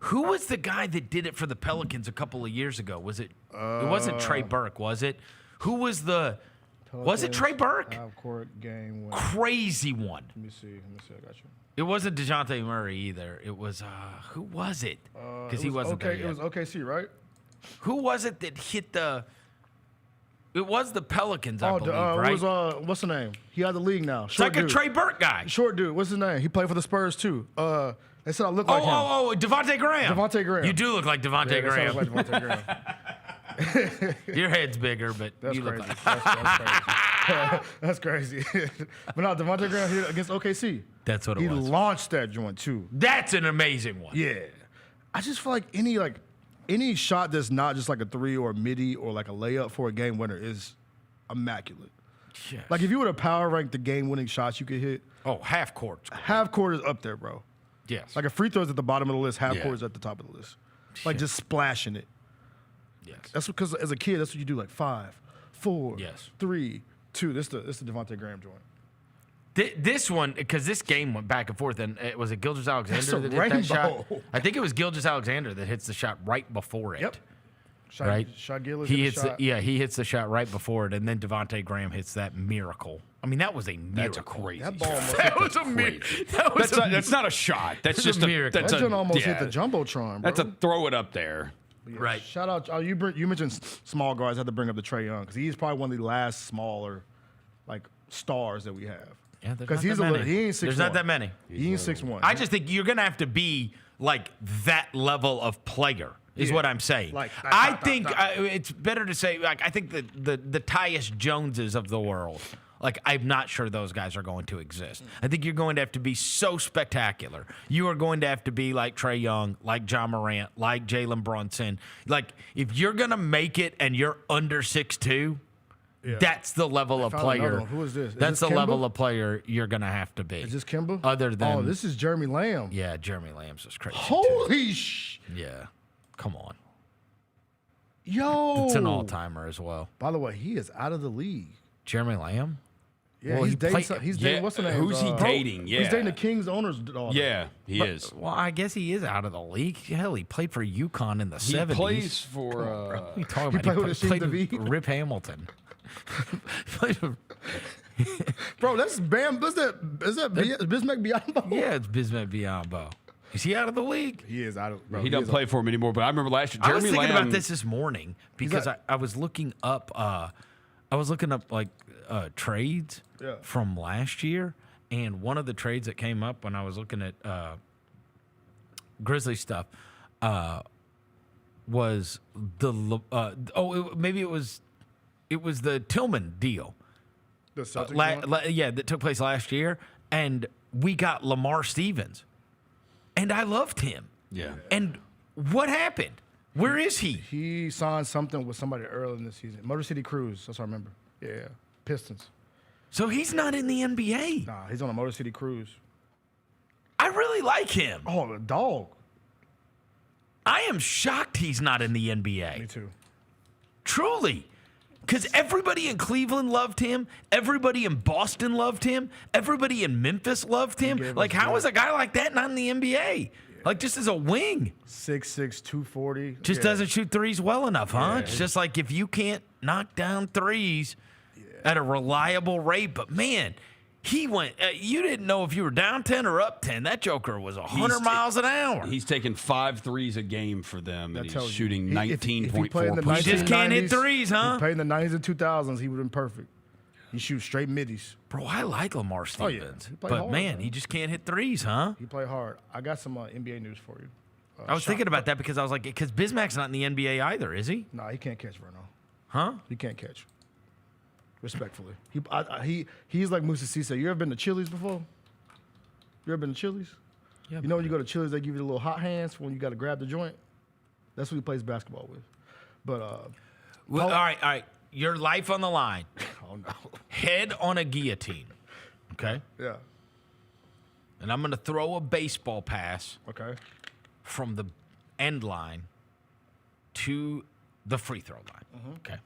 Who was the guy that did it for the Pelicans a couple of years ago? Was it? It wasn't Trey Burke, was it? Who was the? Was it Trey Burke? Half-court game winner. Crazy one. Let me see. I got you. It wasn't DeJounte Murray either. It was who was it? Because he wasn't there yet. It was OKC, right? Who was it that hit the? It was the Pelicans, I believe, right? It was what's the name? He out of the league now. It's like a Trey Burke guy. Short dude. What's his name? He played for the Spurs too. They said I look like him. Devontae Graham. Devontae Graham. You do look like Devontae Graham. Like Devontae Graham. Your head's bigger, but that's you crazy. Look like That's crazy. But no, Devontae Graham here against OKC. That's what it was. He launched that joint too. That's an amazing one. Yeah. I just feel like any shot that's not just like a three or a midi or like a layup for a game winner is immaculate. Yes. Like if you were to power rank the game winning shots you could hit. Oh, half court. Half court is up there, bro. Yes. Like a free throw's at the bottom of the list, half court is at the top of the list. Like just splashing it. Yes. That's because as a kid, that's what you do. Like 5, 4, yes. 3, 2. This the Devontae Graham joint. This one, because this game went back and forth, and was it Gilgeous-Alexander that hit rainbow. that shot? I think it was Gilgeous-Alexander that hits the shot right before it. Yep. Shot Gillis he hit hits the shot. he hits the shot right before it, and then Devontae Graham hits that miracle. I mean, that was a miracle. That's a crazy. That ball almost That hit was the a miracle. That's not a shot. That's just a miracle. That joint almost hit the Jumbotron, bro. That's a throw it up there. Yeah, right. Shout out. You mentioned small guards. I had to bring up the Trae Young because he's probably one of the last smaller, like stars that we have. Yeah, because he ain't 6'1". There's not that many. He ain't 6'1". I just think you're gonna have to be like that level of player. Is what I'm saying. Like, I think it's better to say like I think the Tyus Joneses of the world. Like, I'm not sure those guys are going to exist. I think you're going to have to be so spectacular. You are going to have to be like Trae Young, like John Morant, like Jalen Brunson. Like, if you're going to make it and you're under 6'2", that's the level of player. Who is this? That's the level of player you're going to have to be. Is this Kimba? Other than this is Jeremy Lamb. Yeah, Jeremy Lamb's is crazy. Holy Yeah. Come on. Yo. It's an all-timer as well. By the way, he is out of the league. Jeremy Lamb? Yeah, well, he's dating, what's the name? Who's he dating? Yeah. He's dating the King's owner's daughter. Yeah, he is. Well, I guess he is out of the league. Hell, he played for UConn in the 70s. He plays for... What are you talking He about? played with Rip Hamilton. Bro, that's Bam. Is that Bismack Biyombo? Yeah, it's Bismack Biyombo. Is he out of the league? He is out of. Bro, he doesn't play for him anymore. But I remember last year, Jeremy I was thinking Lamb, about this morning because I was looking up. Like trades from last year, and one of the trades that came up when I was looking at Grizzly stuff was maybe it was the Tillman deal. The Celtics that took place last year, and we got Lamar Stevens, and I loved him. Yeah. And what happened? Where is he? He signed something with somebody early in the season. Motor City Cruise, that's what I remember. Yeah, Pistons. So he's not in the NBA. Nah, he's on a Motor City Cruise. I really like him. Oh, the dog. I am shocked he's not in the NBA. Me too. Truly. Because everybody in Cleveland loved him. Everybody in Boston loved him. Everybody in Memphis loved him. Like, how is a guy like that not in the NBA? Like, just as a wing. 6'6", 240. Just doesn't shoot threes well enough, huh? It's just like if you can't knock down threes at a reliable rate. But, man, he went you didn't know if you were down 10 or up 10. That joker was 100 miles an hour. He's taking 5 threes a game for them, and he's shooting If he 19.4%. He just can't hit threes, huh? He played in the 90s and 2000s, he would have been perfect. He shoots straight middies. Bro, I like Lamar Stevens. He played but, hard, man, he just can't hit threes, huh? He played hard. I got some NBA news for you. I was thinking about that because I was like, because Bismack's not in the NBA either, is he? No, he can't catch Vernon. Huh? He can't catch. Respectfully. He's like Musa Cisse. You ever been to Chili's before? You ever been to Chili's? Yeah. You know when you go to Chili's, they give you the little hot hands for when you got to grab the joint? That's what he plays basketball with. But, all right. Your life on the line. Oh, no. Head on a guillotine. Okay? Yeah. And I'm going to throw a baseball pass. Okay. From the end line to the free throw line. Okay.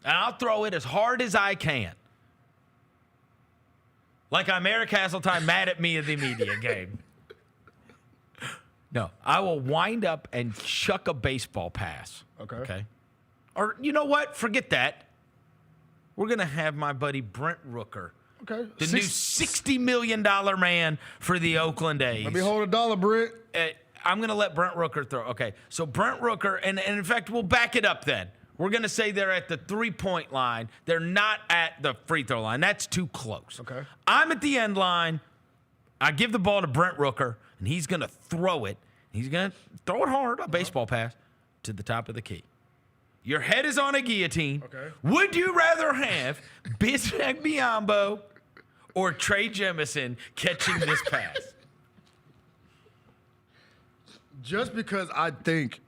And I'll throw it as hard as I can. Like I'm Eric Hasseltine mad at me in the media game. No, I will wind up and chuck a baseball pass. Okay. Okay. Or you know what? Forget that. We're going to have my buddy Brent Rooker. Okay. The new $60 million man for the Oakland A's. Let me hold $1, Britt. I'm going to let Brent Rooker throw. Okay, so Brent Rooker, and in fact, we'll back it up then. We're going to say they're at the three-point line. They're not at the free throw line. That's too close. Okay. I'm at the end line. I give the ball to Brent Rooker, and he's going to throw it. He's going to throw it hard, a baseball pass, to the top of the key. Your head is on a guillotine. Okay. Would you rather have Bismack Biyombo or Trae Jemison catching this pass? Just because I think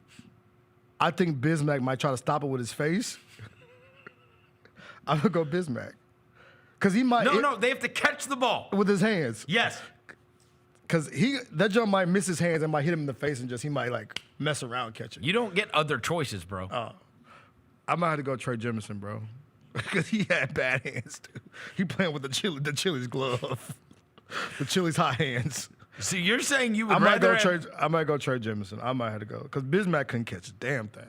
Bismack might try to stop it with his face, I'm going to go Bismack. Because he might. No, they have to catch the ball. With his hands. Yes. Because that jump might miss his hands and might hit him in the face and he might like mess around catching. You don't get other choices, bro. I might have to go Trae Jemison, bro. Because he had bad hands, too. He playing with the Chili's glove. The Chili's hot hands. So you're saying you would I might rather go Trae Jemison. I might have to go. Because Bismack couldn't catch a damn thing.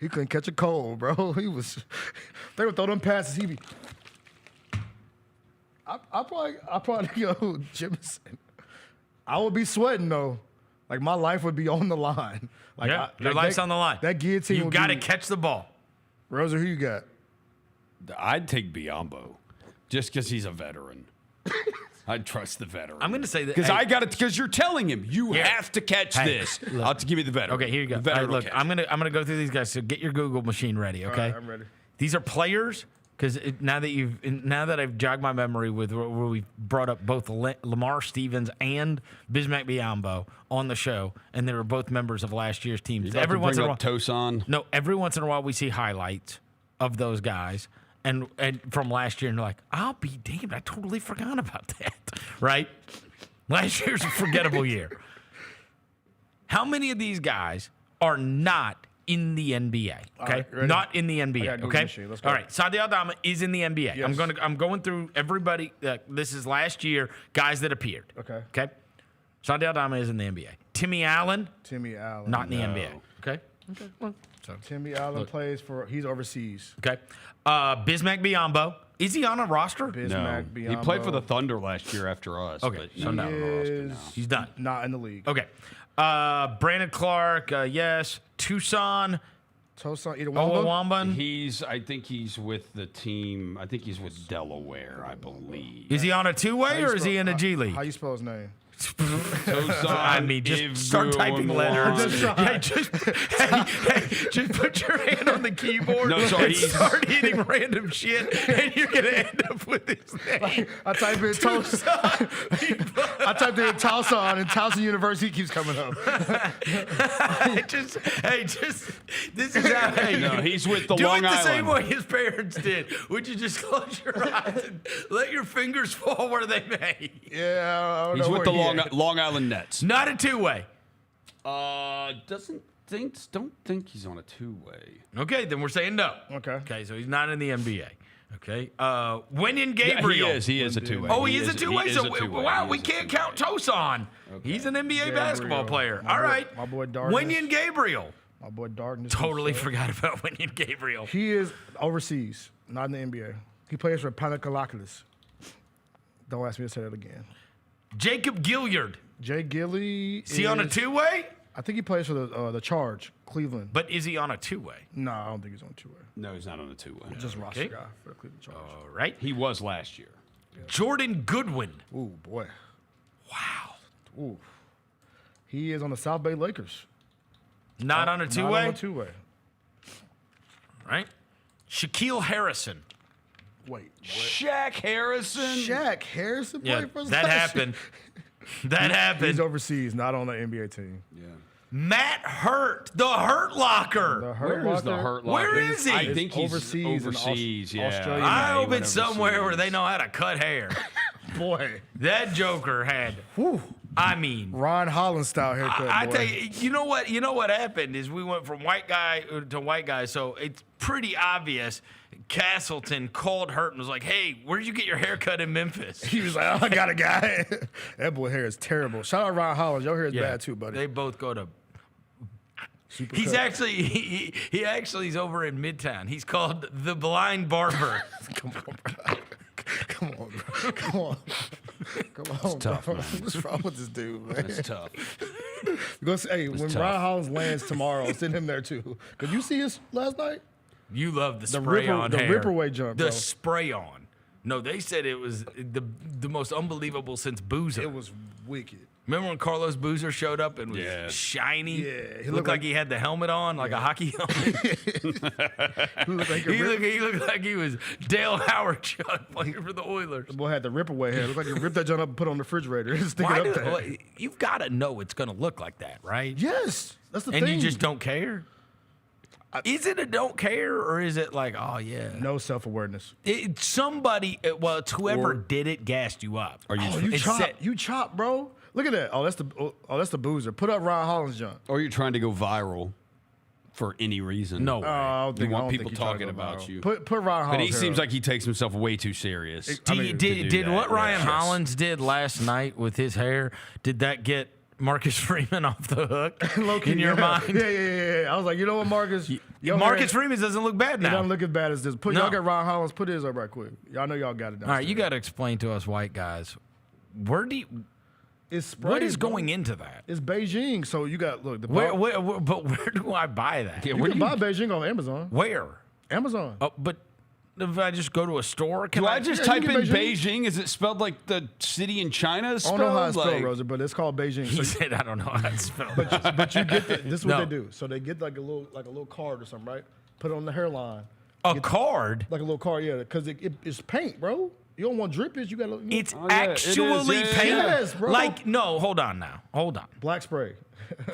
He couldn't catch a cold, bro. They would throw them passes. He'd be... I probably go Jemison. I would be sweating, though. Like, my life would be on the line. Like, yeah, your life's on the line. That guillotine You would got to be... catch the ball. Rosa, who you got? I'd take Biyombo just because he's a veteran. I'd trust the veteran. I'm going to say that. Because you're telling him, you have to catch this. Look. I'll give you the veteran. Okay, here you go. The veteran look, will I'm gonna go through these guys. So get your Google machine ready, okay? All right, I'm ready. These are players because now that I've jogged my memory with where we brought up both Lamar Stevens and Bismack Biyombo on the show, and they were both members of last year's teams. Every once in a while, Tosan. No, every once in a while we see highlights of those guys. And from last year, and they're like, I'll be damned, I totally forgot about that, right? Last year's a forgettable year. How many of these guys are not in the NBA? Okay, right, not in the NBA. Okay, Let's go. all right. Sadi Aldama is in the NBA. Yes. I'm going through everybody. This is last year guys that appeared. Okay. Okay. Sadi Aldama is in the NBA. Timmy Allen, not in the NBA. Okay. Okay. Well, so Timmy Allen plays he's overseas. Okay. Bismack Biyombo. Is he on a roster? Bismack He Biyombo. played for the Thunder last year after us. Okay, but so not on the roster now. He's done. Not in the league. Okay. Brandon Clark, yes. Tosan Owawamban. I think he's with the team. I think he's with Delaware, I believe. Is he on a two-way or is he in a G League? How you spell his name? I mean, just start typing letters. Just put your hand on the keyboard and start hitting random shit, and you're gonna end up with his name. I type in Tulsa. I typed in Tulsa and Tulsa University keeps coming up. This is how. No, he's with the do Long it the Island. same way his parents did. Would you just close your eyes and let your fingers fall where they may? Yeah, I don't He's know with the where Long Island Nets. Not a two-way. Don't think he's on a two-way. Okay, then we're saying no. Okay, so he's not in the NBA. Okay. Wenyen Gabriel. Yeah, he is a two-way. Oh, he is a two-way? So, wow, we can't count Tosan. Okay. He's an NBA basketball player. All right. My boy Darkness. Wenyen Gabriel. My boy Darkness. Totally forgot about Wenyen Gabriel. He is overseas, not in the NBA. He plays for Panacalacas. Don't ask me to say that again. Jacob Gilliard. Jay Gilly. Is he on a two-way? I think he plays for the Charge, Cleveland. But is he on a two-way? No, I don't think he's on a two-way. No, he's not on a two-way. Just roster guy for the Cleveland Charge. All right. He was last year. Yeah. Jordan Goodwin. Ooh, boy. Wow. Ooh. He is on the South Bay Lakers. Not on a two-way? Not on a two-way. All right. Shaquille Harrison. Wait. Shaq Harrison? Shaq Harrison played for us that last happened. That happened. He's overseas, not on the NBA team. Yeah. Matt Hurt, the Hurt Locker. The Hurt Locker. Where is the Hurt Locker? Where is he? I think he's overseas. yeah. Australia. I hope it's somewhere where they know how to cut hair. Boy. That Joker had, I mean. Ron Holland style haircut. I tell you, you know what happened is we went from white guy to white guy, so it's pretty obvious. Castleton called Hurt and was like, hey, where'd you get your haircut in Memphis? He was like, oh, I got a guy. That boy hair is terrible. Shout out Ron Holland. Your hair is bad too, buddy. They both go to. Super He's cut. actually he actually is over in Midtown. He's called the Blind Barber. Come on, bro. Come on, bro. Come on. Come on, it's tough, bro. man. What's wrong with this dude, man? It's tough. When Ron Hollins lands tomorrow, send him there too. Could you see his last night? You love the spray on hair. The Ripperway jump, The bro. spray on. No, they said it was the most unbelievable since Boozer. It was wicked. Remember when Carlos Boozer showed up and was shiny? Yeah, he looked like he had the helmet on, like a hockey helmet. He looked like he was Dale Howard Chuck playing for the Oilers. The boy had the Ripperway hair. Looked like he ripped that joint up and put it on the refrigerator. Stick it up there. You've got to know it's going to look like that, right? Yes, that's the and thing. you just don't care? Is it a don't care, or is it like, oh, yeah? No self-awareness. It's whoever did it gassed you up. Are you you chop, bro. Look at that. Oh, that's the Boozer. Put up Ron Hollins jump. Or you're trying to go viral for any reason. No way. You want people talking about you. Put Ron Hollins. But he seems like he takes himself way too serious. Did what Ryan Hollins did last night with his hair, did that get Marcus Freeman off the hook in your mind? Yeah. I was like, you know what, Marcus? Marcus Freeman doesn't look bad now. He doesn't look as bad as this. Y'all got Ron Hollins. Put his up right quick. Y'all know y'all got it down. All right, you got to explain to us white guys. What is going into that? It's Beijing. So you got, look. But where do I buy that? You can buy Beijing on Amazon. Where? Amazon. Oh, but if I just go to a store, can I just type in Beijing? Is it spelled like the city in China is I spelled? don't know how it's spelled, Rosa, but it's called Beijing. He said, I don't know how it's spelled. but you get this is what they do. So they get like a little card or something, right? Put it on the hairline. A card? Like a little card, yeah, because it's paint, bro. You don't want drippage. You got to. It's actually paint. Yes, bro. Like, no, hold on now. Hold on. Black spray.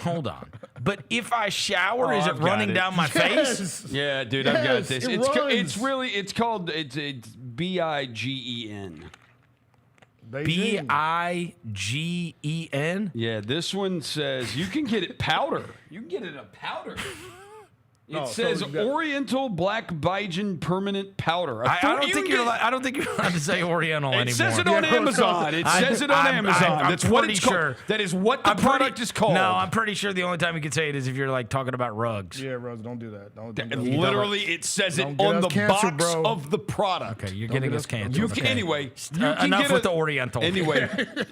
Hold on. But if I shower, is it running down my face? Yeah, dude, I've got this. It's called BIGEN. BIGEN? Yeah, this one says you can get it powder. You can get it a powder. It says Oriental Black Bajan Permanent Powder. I don't think you're allowed to say Oriental anymore. It says it on Amazon. It says it on Amazon. That's what it's called. That is what the product is called. No, I'm pretty sure the only time you can say it is if you're like talking about rugs. Yeah, Rose, don't do that. Literally, it says it on the box of the product. Okay, you're getting us canceled. Anyway, enough with the Oriental. Anyway,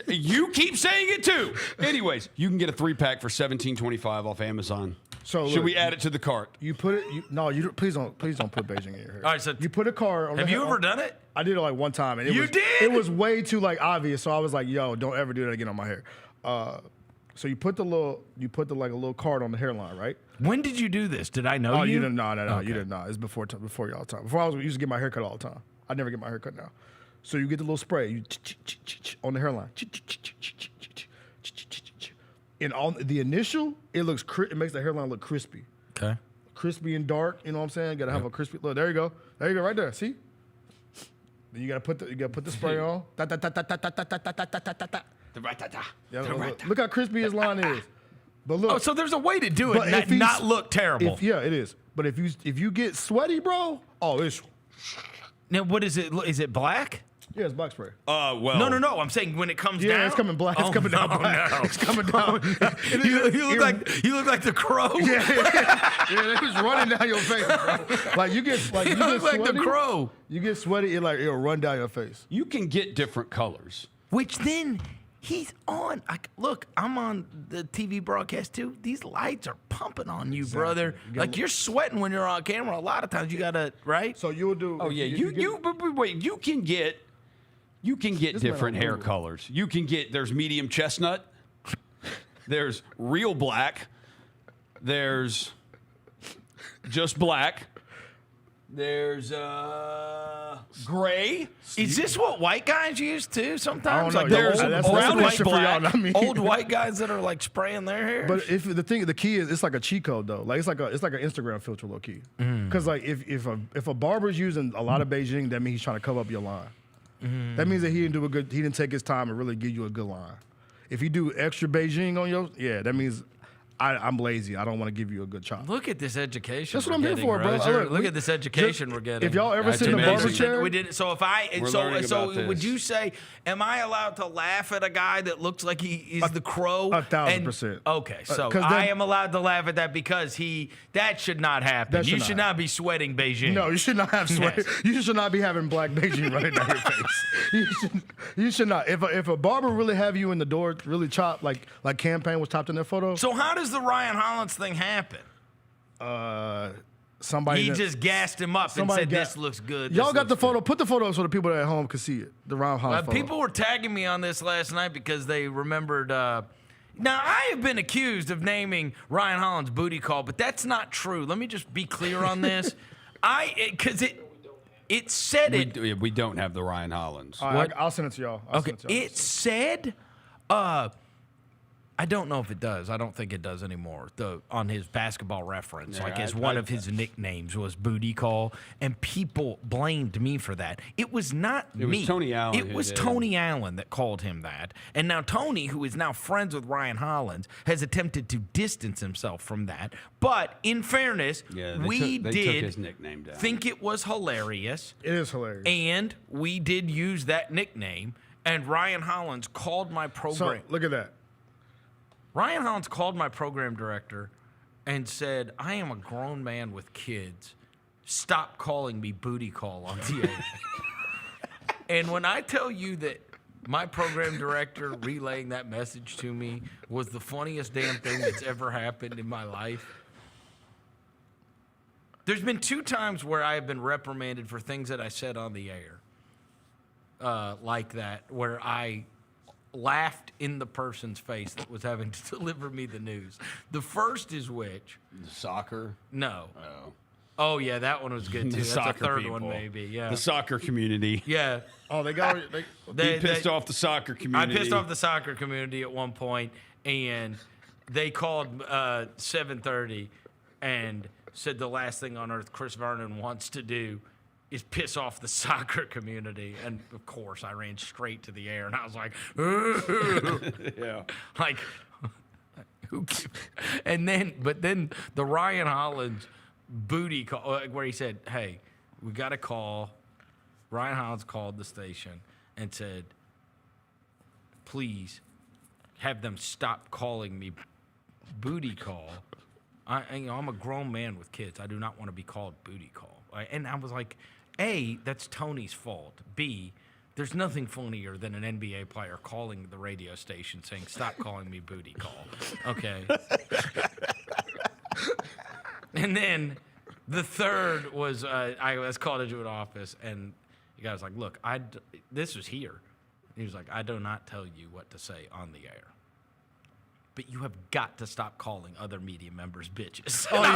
you keep saying it too. Anyways, you can get a 3-pack for $17.25 off Amazon. So should we add it to the cart? You put it. Please don't put Beijing in your hair. All right, so you put a card. On have you ever done it? I did it like one time, and You did? It was way too like obvious. So I was like, "Yo, don't ever do that again on my hair." So you put a little card on the hairline, right? When did you do this? Did I know Oh, you? you didn't. No. Okay. You didn't know. It's before y'all time. Before I used to get my hair cut all the time. I never get my hair cut now. So you get the little spray you on the hairline. And on the initial, it makes the hairline look crispy. Okay. Crispy and dark, you know what I'm saying? Gotta have a crispy look. There you go. Right there. See? Then you gotta put the spray on. Look how crispy his line is. But look. Oh, so there's a way to do it and not look terrible. Yeah, it is. But if you get sweaty, bro, it's. Now what is it? Is it black? Yeah, it's black spray. Well. No. I'm saying when it comes down. Yeah, it's coming black. It's coming down black. No. It's coming down. You look like the crow. Yeah, it was running down your face, bro. Like you get you look like the crow. You get sweaty, it'll run down your face. You can get different colors. Which then he's on. Look, I'm on the TV broadcast too. These lights are pumping on you, brother. Like you're sweating when you're on camera. A lot of times you gotta, right? So you'll do. Oh yeah, wait. You can get different hair colors. You can get. There's medium chestnut. There's real black. There's just black. There's gray. Is this what white guys use too? Sometimes I don't know. like there's That's white for y'all, not me. old white guys that are like spraying their hair. But the key is it's like a cheat code though. Like it's like an Instagram filter, low key. Because like if a barber's using a lot of Beijing, that means he's trying to cover up your line. That means that he didn't take his time and really give you a good line. If you do extra Beijing on that means I'm lazy. I don't want to give you a good chop. Look at this education. That's what I'm here for, bro. Look at this education we're getting. If y'all ever sit in a barber chair, we didn't. So would you say, am I allowed to laugh at a guy that looks like he is the crow? 1,000%. Okay, so I am allowed to laugh at that because that should not happen. You should not be sweating Beijing. No, you should not have sweat. Yes. You should not be having black Beijing running down your face. You should not. If a barber really have you in the door, really chopped like Campaign was chopped in their photo. So how does the Ryan Hollins thing happen? Somebody just gassed him up and said, "This looks good." Y'all got the photo. Put the photo so the people at home can see it. The Ryan Hollins photo. People were tagging me on this last night because they remembered. Now I have been accused of naming Ryan Hollins booty call, but that's not true. Let me just be clear on this. It said it. We don't have the Ryan Hollins. I'll send it to y'all. It said. I don't know if it does. I don't think it does anymore. On his Basketball Reference, one of his nicknames was Booty Call, and people blamed me for that. It was not me. It was Tony Allen. It was Tony Allen that called him that. And now Tony, who is now friends with Ryan Hollins, has attempted to distance himself from that. But in fairness, they took his nickname down. Think it was hilarious. It is hilarious. And we did use that nickname, and Ryan Hollins called my program. So, look at that. Ryan Hollins called my program director and said, "I am a grown man with kids. Stop calling me booty call on the air." And when I tell you that my program director relaying that message to me was the funniest damn thing that's ever happened in my life. There's been 2 times where I have been reprimanded for things that I said on the air. Like that, where I laughed in the person's face that was having to deliver me the news. The first is which? Soccer? No. Oh yeah, that one was good too. That's a third one maybe. Yeah. The soccer community. Yeah. Oh, they got. They pissed off the soccer community. I pissed off the soccer community at one point, and they called 7:30 and said the last thing on earth Chris Vernon wants to do is piss off the soccer community. And of course I ran straight to the air and I was like, ooh. Yeah. Like, but then the Ryan Hollins booty call, where he said, "Hey, we got a call." Ryan Hollins called the station and said, "Please have them stop calling me booty call. I'm a grown man with kids. I do not want to be called booty call." And I was like, A, that's Tony's fault. B, there's nothing funnier than an NBA player calling the radio station saying, "Stop calling me booty call." Okay. And then the third was I was called into an office, and the guy was like, look, this was here. He was like, I do not tell you what to say on the air. But you have got to stop calling other media members bitches. Oh, I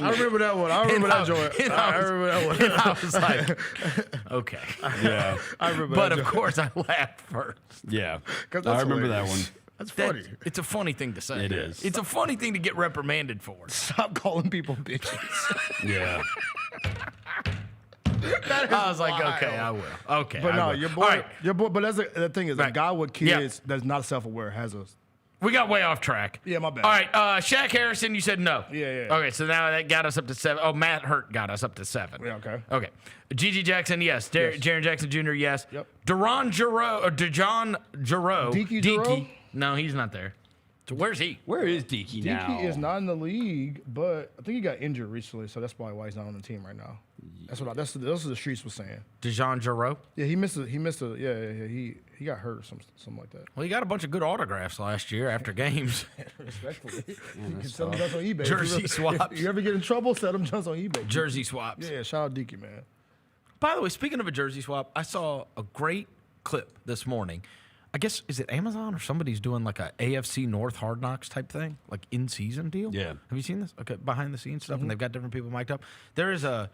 remember that one. I remember that joint. I remember that one. And I was like, okay. Yeah. I remember But that of joint. course, I laughed first. Yeah. That's I remember that hilarious. one. That's funny. It's a funny thing to say. It is. It's a funny thing to get reprimanded for. Stop calling people bitches. Yeah. I was like, okay, I will. Okay, But I no, will. your All right, boy. But that's the thing is, a Right. guy with kids that's not self-aware has a. we got way off track. Yeah, my bad. All right, Shaq Harrison, you said no. Yeah. Okay, so now that got us up to 7. Oh, Matt Hurt got us up to 7. Yeah, okay. Okay. Gigi Jackson, yes. Jaren Jackson Jr., yes. Yep. Dejon Jarreau. Deaky Jarreau? No, he's not there. So where's he? Where is Deaky now? Deaky is not in the league, but I think he got injured recently, so that's probably why he's not on the team right now. That's what those are the streets were saying. Dejon Jarreau? Yeah, he missed he got hurt or something like that. Well, he got a bunch of good autographs last year after games. Respectfully. You can sell them just on eBay. Jersey swaps. If you ever get in trouble, sell them just on eBay. Jersey swaps. Yeah, shout out Deaky, man. By the way, speaking of a jersey swap, I saw a great clip this morning. I guess, is it Amazon or somebody's doing like a AFC North Hard Knocks type thing? Like in-season deal? Yeah. Have you seen this? Okay, behind-the-scenes stuff, and they've got different people mic'd up. There is a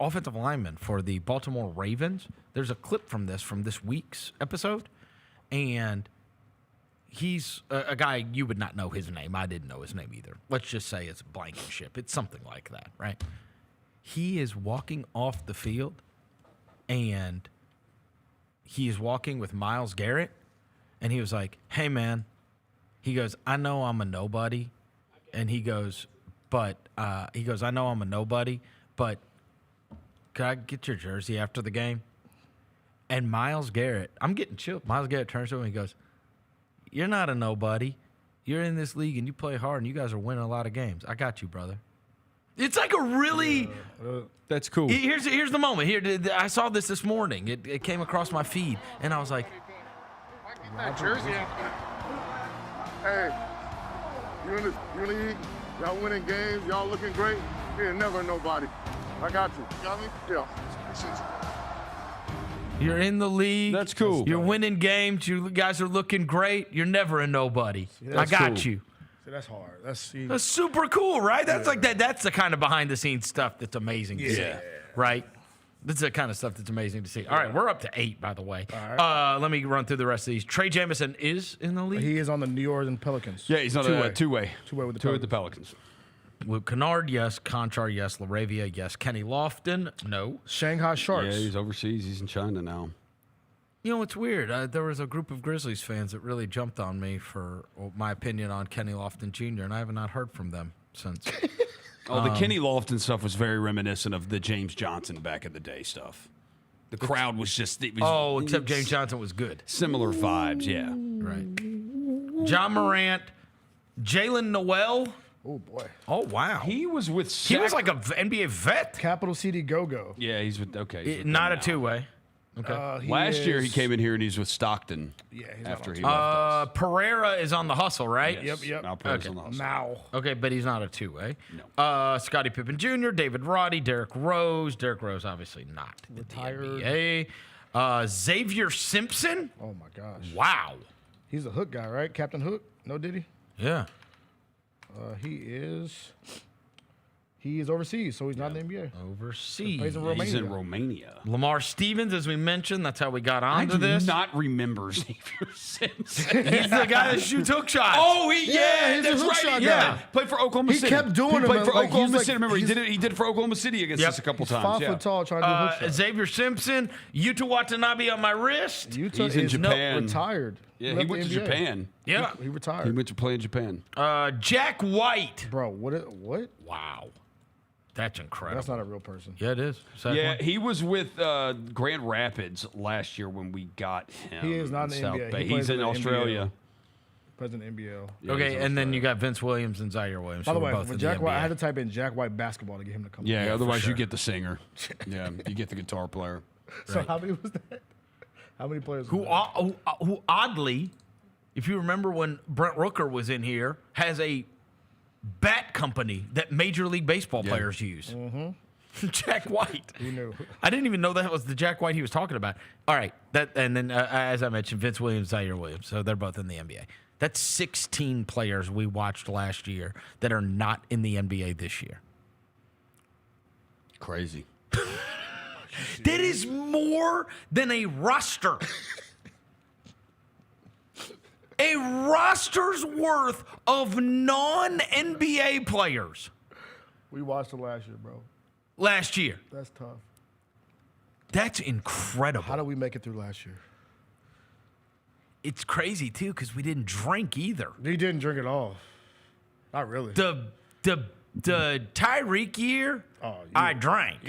offensive lineman for the Baltimore Ravens. There's a clip from this week's episode, and he's a guy, you would not know his name. I didn't know his name either. Let's just say it's Blankenship. It's something like that, right? He is walking off the field, and he is walking with Myles Garrett, and he was like, hey, man. He goes, I know I'm a nobody. And he goes, I know I'm a nobody, but could I get your jersey after the game? And Myles Garrett, I'm getting chilled. Myles Garrett turns to him and he goes, you're not a nobody. You're in this league, and you play hard, and you guys are winning a lot of games. I got you, brother. It's like a really... That's cool. Here's the moment. Here, I saw this morning. It came across my feed, and I was like, That jersey. Hey, you in the league, y'all winning games, y'all looking great. You're never nobody. I got you. You got me? Yeah. Appreciate you. you're in the league. That's cool. You're winning games. You guys are looking great. You're never a nobody. I got you. See, that's hard. That's super cool, right? That's like that. That's the kind of behind-the-scenes stuff that's amazing to see, right? This is the kind of stuff that's amazing to see. All right, we're up to 8, by the way. All right. Let me run through the rest of these. Trey Jamison is in the league. He is on the New Orleans Pelicans. Yeah, he's on a two-way. Two-way with the Two with Pelicans. the Pelicans. Luke Kennard, yes. Conchar, yes. Laravia, yes. Kenny Lofton, no. Shanghai Sharks. Yeah, he's overseas. He's in China now. You know, it's weird. There was a group of Grizzlies fans that really jumped on me for my opinion on Kenny Lofton Jr., and I have not heard from them since. The Kenny Lofton stuff was very reminiscent of the James Johnson back in the day stuff. The crowd was just... except James Johnson was good. Similar vibes, yeah. Right. John Morant, Jalen Noel. Oh, boy. Oh, wow. He was with... He was like an NBA vet. Capital City Go-Go. Yeah, he's with... Okay. He's with Not them a now. two-way. Okay. Last year he came in here and he's with Stockton. Yeah, he's after not he on left us. Pereira is on the hustle, right? Yes. Yep. Now Pereira's on the hustle. Now. Okay, but he's not a two-way. No. Scottie Pippen Jr., David Roddy, Derrick Rose. Derrick Rose obviously not Retired. in the NBA. Xavier Simpson. Oh, my gosh. Wow. He's a Hook guy, right? Captain Hook? No, did he? Yeah. He is overseas, so he's not in the NBA. Overseas. Plays in Romania. He's in Romania. Lamar Stevens, as we mentioned, that's how we got I onto do this. not remember Xavier Simpson. He's the guy that shoots hook shots. Oh, he's a that's hook right. shot Yeah, guy. played for Oklahoma He City. kept doing he them, played for like, Oklahoma he's like- City. Remember, he he's- did it for Oklahoma City against us a couple He's times. 5 foot tall, trying to do hook shots. Xavier Simpson, Yuta Watanabe on my wrist. Utah He's in is Japan. retired. Yeah, he left went the to NBA. Japan. Yeah. He retired. He went to play in Japan. Jack White. Bro, what? Wow. That's incredible. That's not a real person. Yeah, it is. Second Yeah, one. he was with Grand Rapids last year when we got him. He is not in the South NBA. Bay. He plays He's in the Australia. President NBL. Yeah, Okay, he's in and then Australia. you got Vince Williams and Zaire Williams. By the who way, are both for in Jack the White, I NBA. had to type in Jack White basketball to get him to come. Yeah, up. otherwise sure. you get the singer. Yeah, you get the guitar player. So how many was that? How many players? Who was that? oddly, if you remember when Brent Rooker was in here, has a bat company that Major League Baseball players use. Mm-hmm. Jack White. You knew. I didn't even know that was the Jack White he was talking about. All right. And then, as I mentioned, Vince Williams, Zaire Williams. So they're both in the NBA. That's 16 players we watched last year that are not in the NBA this year. Crazy. That is more than a roster. A roster's worth of non-NBA players. We watched it last year, bro. Last year. That's tough. That's incredible. How did we make it through last year? It's crazy, too, because we didn't drink either. We didn't drink at all. Not really. The Tyreek year, I drank.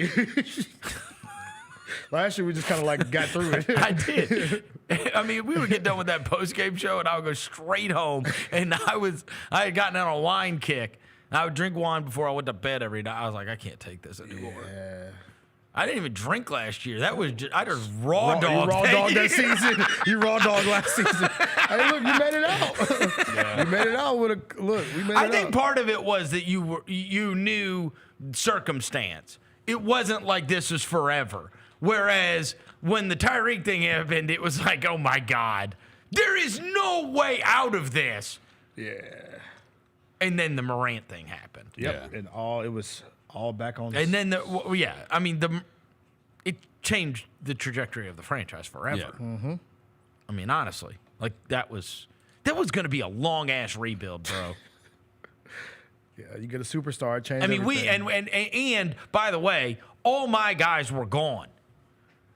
Last year, we just kind of like got through it. I did. I mean, we would get done with that post-game show, and I would go straight home. And I had gotten on a wine kick. And I would drink wine before I went to bed every night. I was like, I can't take this anymore. Yeah. I didn't even drink last year. That was I just raw dog. You raw dog that season. You raw dog last season. Hey, look, you made it out. You made it out with a look. We made it out. I think part of it was that you knew circumstance. It wasn't like this was forever. Whereas when the Tyreek thing happened, it was like, oh my God, there is no way out of this. Yeah. And then the Morant thing happened. Yep. Yeah. And it was all back on. And then I mean it changed the trajectory of the franchise forever. Yeah. Mm-hmm. I mean, honestly, like that was going to be a long ass rebuild, bro. Yeah, you get a superstar, change. I mean, everything. and by the way, all my guys were gone.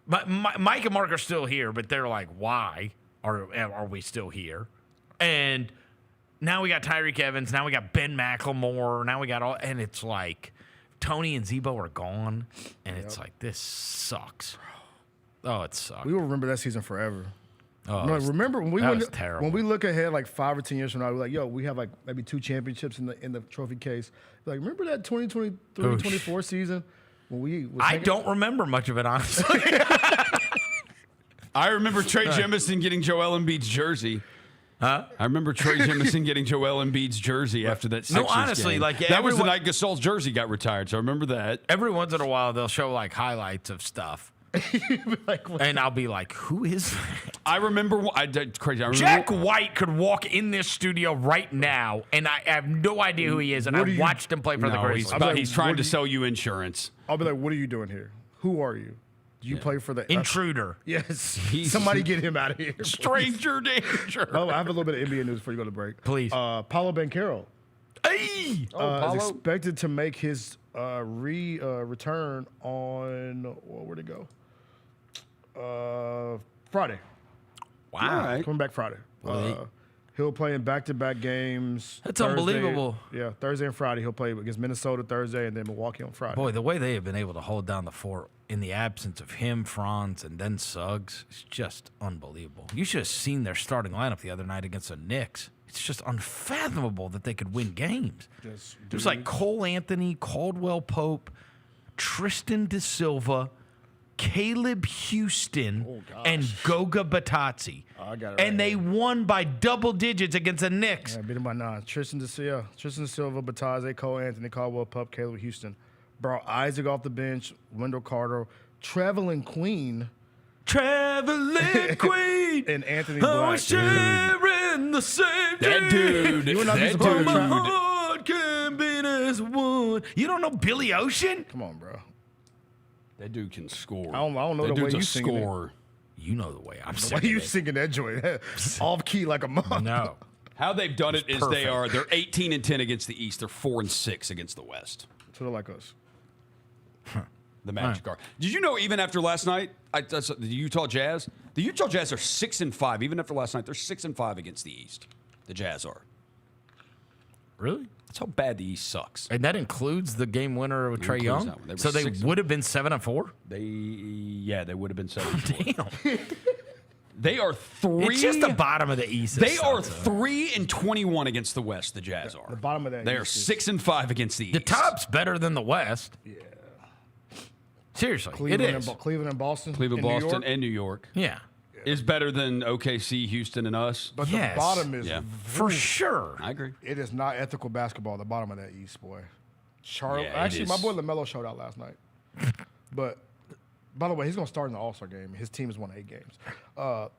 But Mike and Mark are still here, but they're like, why are we still here? And now we got Tyreek Evans. Now we got Ben McLemore. Now we got all, and it's like Tony and Zebo are gone, and it's like this sucks. Oh, it sucks. We will remember that season forever. Oh, no, remember when was terrible. When we look ahead like 5 or 10 years from now, we're like, yo, we have like maybe 2 championships in the trophy case. Like, remember that 2023-24 season when I don't remember much of it, honestly. I remember Trey Jemison getting Joel Embiid's jersey. Huh? I remember Trey Jemison getting Joel Embiid's jersy after that Sixers honestly, game. like that was the night Gasol's jersey got retired, so I remember that. Every once in a while, they'll show like highlights of stuff. And I'll be like, who is that? I remember crazy. I remember Jack White could walk in this studio right now, and I have no idea who he is, and I watched him play for the Grizzlies. He's trying to sell you insurance. I'll be like, what are you doing here? Who are you? Do you play for the intruder? Yes. Somebody get him out of here. Stranger danger. Oh, I have a little bit of NBA news before you go to break. Please. Paulo Banchero is expected to make his return on where'd it go? Friday. Wow. Right. Coming back Friday. He'll play in back-to-back games. That's unbelievable. Yeah, Thursday and Friday. He'll play against Minnesota Thursday and then Milwaukee on Friday. Boy, the way they have been able to hold down the fort in the absence of him, Franz, and then Suggs is just unbelievable. You should have seen their starting lineup the other night against the Knicks. It's just unfathomable that they could win games. It was like Cole Anthony, Caldwell Pope, Tristan Da Silva, Caleb Houston, and Goga Batazzi. I got it. And they won by double digits against the Knicks. Yeah, beat them by 9. Tristan Da Silva, Batazzi, Cole Anthony, Caldwell Pope, Caleb Houston. Brought Isaac off the bench, Wendell Carter, Traveling Queen. And Anthony Black. Sharing the same that dude. You don't know Billy Ocean? Come on, bro. That dude can score. I don't know the way you singing it. You know the way I'm singing singing it. The way you singing that joint. Off key like a mom. No. How they've done it is they're 18-10 against the East. They're 4-6 against the West. So they're like us. The Magic are. Did you know even after last night, the Utah Jazz? The Utah Jazz are 6-5. Even after last night, they're 6-5 against the East. The Jazz are. Really? That's how bad the East sucks. And that includes the game winner with Trae Young? So they would have been 7-4? They would have been 7-4. Damn. They are 3. It's just the bottom of the East. They are 3-21 against the West. The Jazz are. The bottom of that. They are 6-5 against the East. The top's better than the West. Yeah. Seriously, Cleveland it is. Cleveland and Boston. Cleveland, Boston, and New York. Yeah. is better than OKC, Houston, and us. But the bottom is for sure. I agree. It is not ethical basketball. The bottom of that East, boy. Charlotte. Yeah, actually, my boy LaMelo showed out last night. But by the way, he's gonna start in the All-Star game. His team has won 8 games.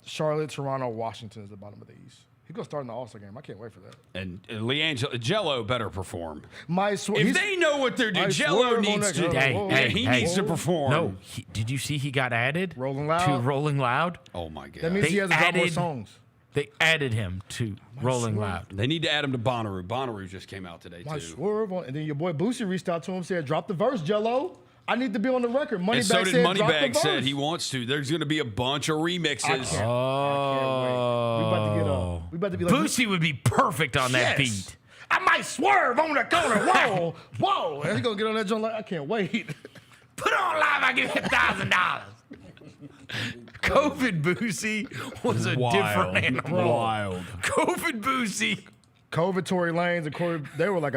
Charlotte, Toronto, Washington is the bottom of the East. He's gonna start in the All-Star game. I can't wait for that. And Jello better perform. If they know what they're doing, Jello needs to. He needs to perform. No, did you see he got added Rolling Loud? to Rolling Loud? Oh my God! That means he has to drop more songs. They added him to Rolling Loud. They need to add him to Bonnaroo. Bonnaroo just came out today My too. swerve on, and then your boy Boosie reached out to him, said, "Drop the verse, Jello. I need to be on the record." And so did Moneybag said verse. he wants to. There's going to be a bunch of remixes. I can't wait. We about to get up. We about to be like Boosie would be perfect on that beat. I might swerve on the corner. Whoa, whoa. And he's going to get on that joint like, I can't wait. Put on live, I give you $1,000. COVID Boosie was a different animal. Wild. COVID Boosie. COVID Tory Lanez and Corey, they were like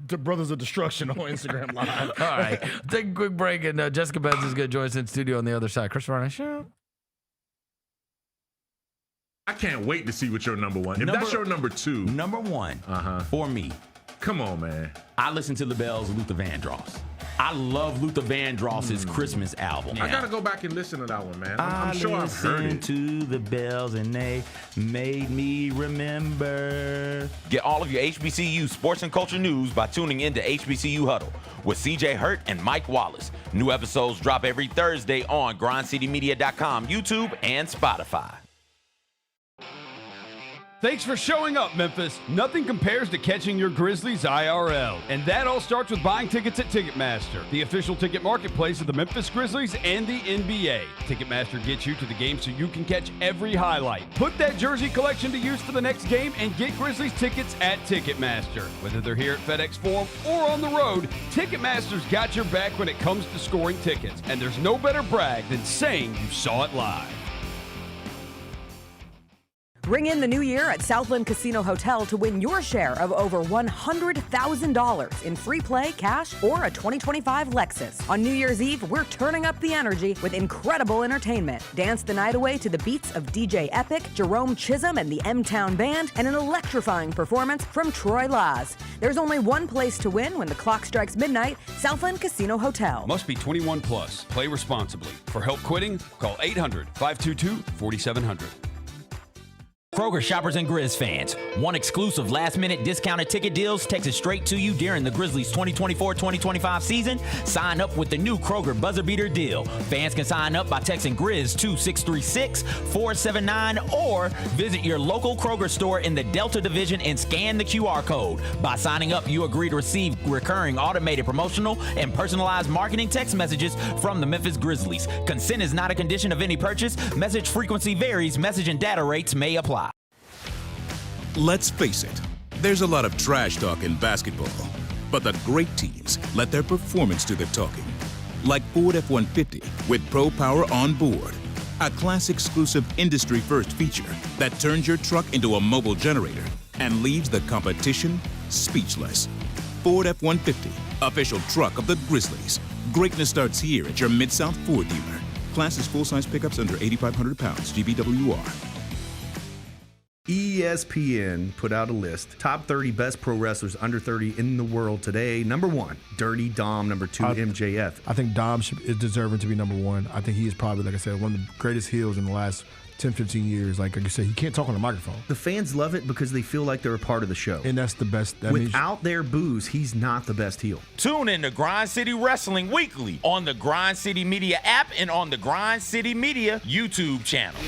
the brothers of destruction on Instagram Live. All right. Take a quick break, and Jessica Benson is going to join us in the studio on the other side. Chris Vernon Show. I can't wait to see what your number one. If that's your number 2. Number 1 for me. Come on, man. I listen to LaBelle's Luther Vandross. I love Luther Vandross's Christmas album. I gotta go back and listen to that one, man. I'm sure I've heard it. To the bells and they made me remember. Get all of your HBCU sports and culture news by tuning in to HBCU Huddle with CJ Hurt and Mike Wallace. New episodes drop every Thursday on grindcitymedia.com, YouTube, and Spotify. Thanks for showing up, Memphis. Nothing compares to catching your Grizzlies IRL. And that all starts with buying tickets at Ticketmaster, the official ticket marketplace of the Memphis Grizzlies and the NBA. Ticketmaster gets you to the game so you can catch every highlight. Put that jersey collection to use for the next game and get Grizzlies tickets at Ticketmaster. Whether they're here at FedEx Forum or on the road, Ticketmaster's got your back when it comes to scoring tickets. And there's no better brag than saying you saw it live. Ring in the new year at Southland Casino Hotel to win your share of over $100,000 in free play, cash, or a 2025 Lexus. On New Year's Eve, we're turning up the energy with incredible entertainment. Dance the night away to the beats of DJ Epic, Jerome Chisholm and the M-Town Band, and an electrifying performance from Troy Laz. There's only one place to win when the clock strikes midnight, Southland Casino Hotel. Must be 21 plus. Play responsibly. For help quitting, call 800-522-4700. Kroger shoppers and Grizz fans, one exclusive last-minute discounted ticket deals texted straight to you during the Grizzlies 2024-2025 season. Sign up with the new Kroger Buzzer Beater deal. Fans can sign up by texting Grizz to 636-479 or visit your local Kroger store in the Delta Division and scan the QR code. By signing up, you agree to receive recurring automated promotional and personalized marketing text messages from the Memphis Grizzlies. Consent is not a condition of any purchase. Message frequency varies. Message and data rates may apply. Let's face it, there's a lot of trash talk in basketball, but the great teams let their performance do the talking. Like Ford F-150 with Pro Power on board, a class-exclusive industry-first feature that turns your truck into a mobile generator and leaves the competition speechless. Ford F-150, official truck of the Grizzlies. Greatness starts here at your Mid-South Ford dealer. Class is full-size pickups under 8,500 pounds, GBWR. ESPN put out a list. Top 30 best pro wrestlers under 30 in the world today. Number 1, Dirty Dom. Number 2, MJF. I think Dom is deserving to be number 1. I think he is probably, like I said, one of the greatest heels in the last 10, 15 years. Like you said, he can't talk on the microphone. The fans love it because they feel like they're a part of the show. And that's the best. Without their booze, he's not the best heel. Tune in to Grind City Wrestling weekly on the Grind City Media app and on the Grind City Media YouTube channel.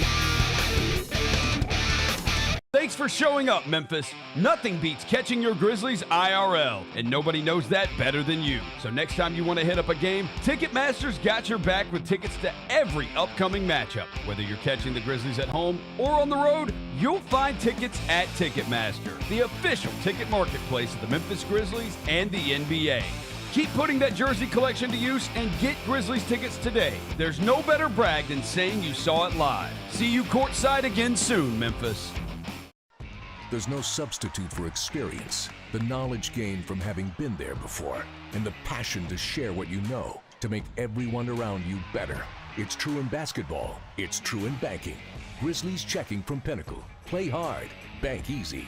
Thanks for showing up, Memphis. Nothing beats catching your Grizzlies IRL, and nobody knows that better than you. So next time you want to hit up a game, Ticketmaster's got your back with tickets to every upcoming matchup. Whether you're catching the Grizzlies at home or on the road, you'll find tickets at Ticketmaster, the official ticket marketplace of the Memphis Grizzlies and the NBA. Keep putting that jersey collection to use and get Grizzlies tickets today. There's no better brag than saying you saw it live. See you courtside again soon, Memphis. There's no substitute for experience, the knowledge gained from having been there before, and the passion to share what you know to make everyone around you better. It's true in basketball. It's true in banking. Grizzlies checking from Pinnacle. Play hard, bank easy.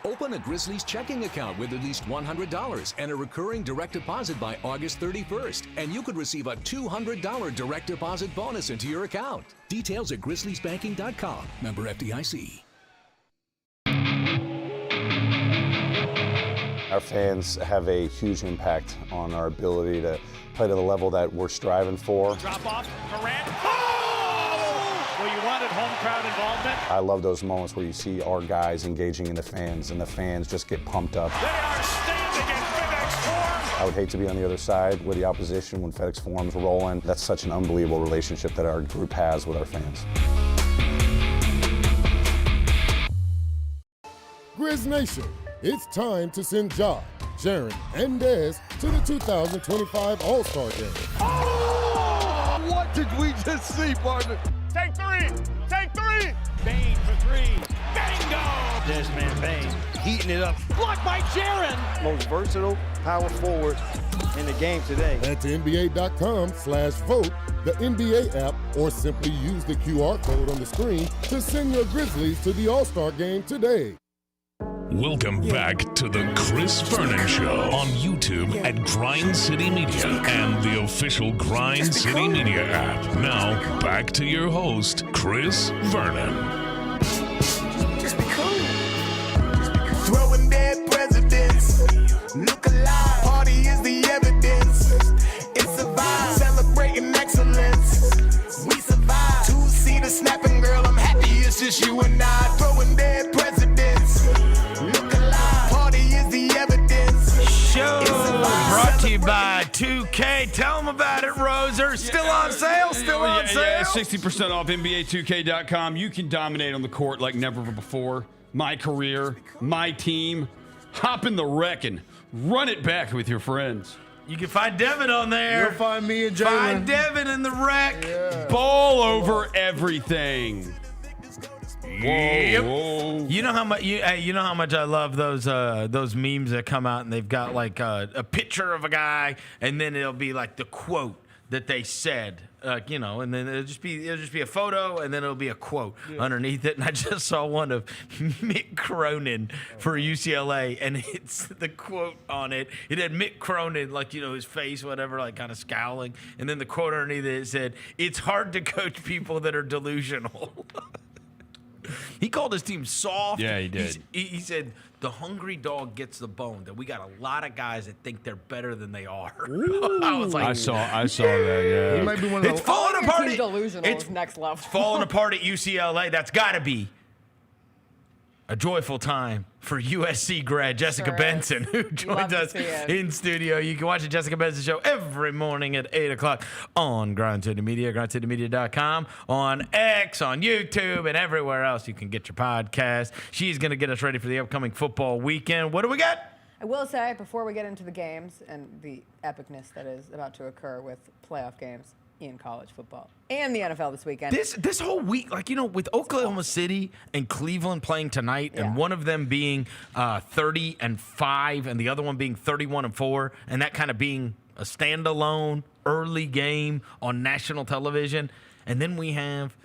Open a Grizzlies checking account with at least $100 and a recurring direct deposit by August 31st, and you could receive a $200 direct deposit bonus into your account. Details at grizzliesbanking.com. Member FDIC. Our fans have a huge impact on our ability to play to the level that we're striving for. Drop off, Durant. Oh! Well, you wanted home crowd involvement. I love those moments where you see our guys engaging in the fans, and the fans just get pumped up. They are standing in FedEx Forum. I would hate to be on the other side with the opposition when FedEx Forum's rolling. That's such an unbelievable relationship that our group has with our fans. Grizz Nation, it's time to send Ja, Sharon, and Dez to the 2025 All-Star Game. Oh! What did we just see, partner? Take three. Take three. Bain for three. Bingo. Desmond Bain heating it up. Blocked by Sharon. Most versatile power forward in the game today. Head to NBA.com/vote, the NBA app, or simply use the QR code on the screen to send your Grizzlies to the All-Star Game today. Welcome back to the Chris Vernon Show on YouTube at Grind City Media and the official Grind City Media app. Now, back to your host, Chris Vernon. Just be cool. Throwing dead presidents. Look alive. Party is the evidence. It's a vibe. Celebrating excellence. We survive. Two-seater snapping, girl. I'm happy it's just you and I. Throwing dead presidents. Look alive. Party is the evidence. Show brought to you by 2K. Tell them about it, Roser. Still on sale? Still on sale? Yeah, 60% off NBA2K.com. You can dominate on the court like never before. My career, my team. Hop in the wreck and run it back with your friends. You can find Devin on there. You'll find me and Jalen. Find Devin in the wreck. Yeah. Ball over everything. Yep. Whoa. You know how much you know how much I love those memes that come out and they've got like a picture of a guy and then it'll be like the quote that they said, and then it'll just be a photo and then it'll be a quote underneath it. And I just saw one of Mick Cronin for UCLA, and it's the quote on it. It had Mick Cronin, like, his face, whatever, like kind of scowling, and then the quote underneath it said, "It's hard to coach people that are delusional." He called his team soft. Yeah, he did. He said, the hungry dog gets the bone, that we got a lot of guys that think they're better than they are. I was like, I saw that, yeah. He might be one of it's falling apart. Delusional It's is next level. falling apart at UCLA. That's got to be a joyful time for USC grad Jessica Benson, who joins us in studio. You can watch the Jessica Benson Show every morning at 8 o'clock on Grind City Media, grindcitymedia.com, on X, on YouTube, and everywhere else you can get your podcast. She's going to get us ready for the upcoming football weekend. What do we got? I will say, before we get into the games and the epicness that is about to occur with playoff games in college football and the NFL this weekend. This whole week, with Oklahoma City and Cleveland playing tonight, and one of them being 30-5, and the other one being 31-4, and that kind of being a standalone early game on national television, and then we have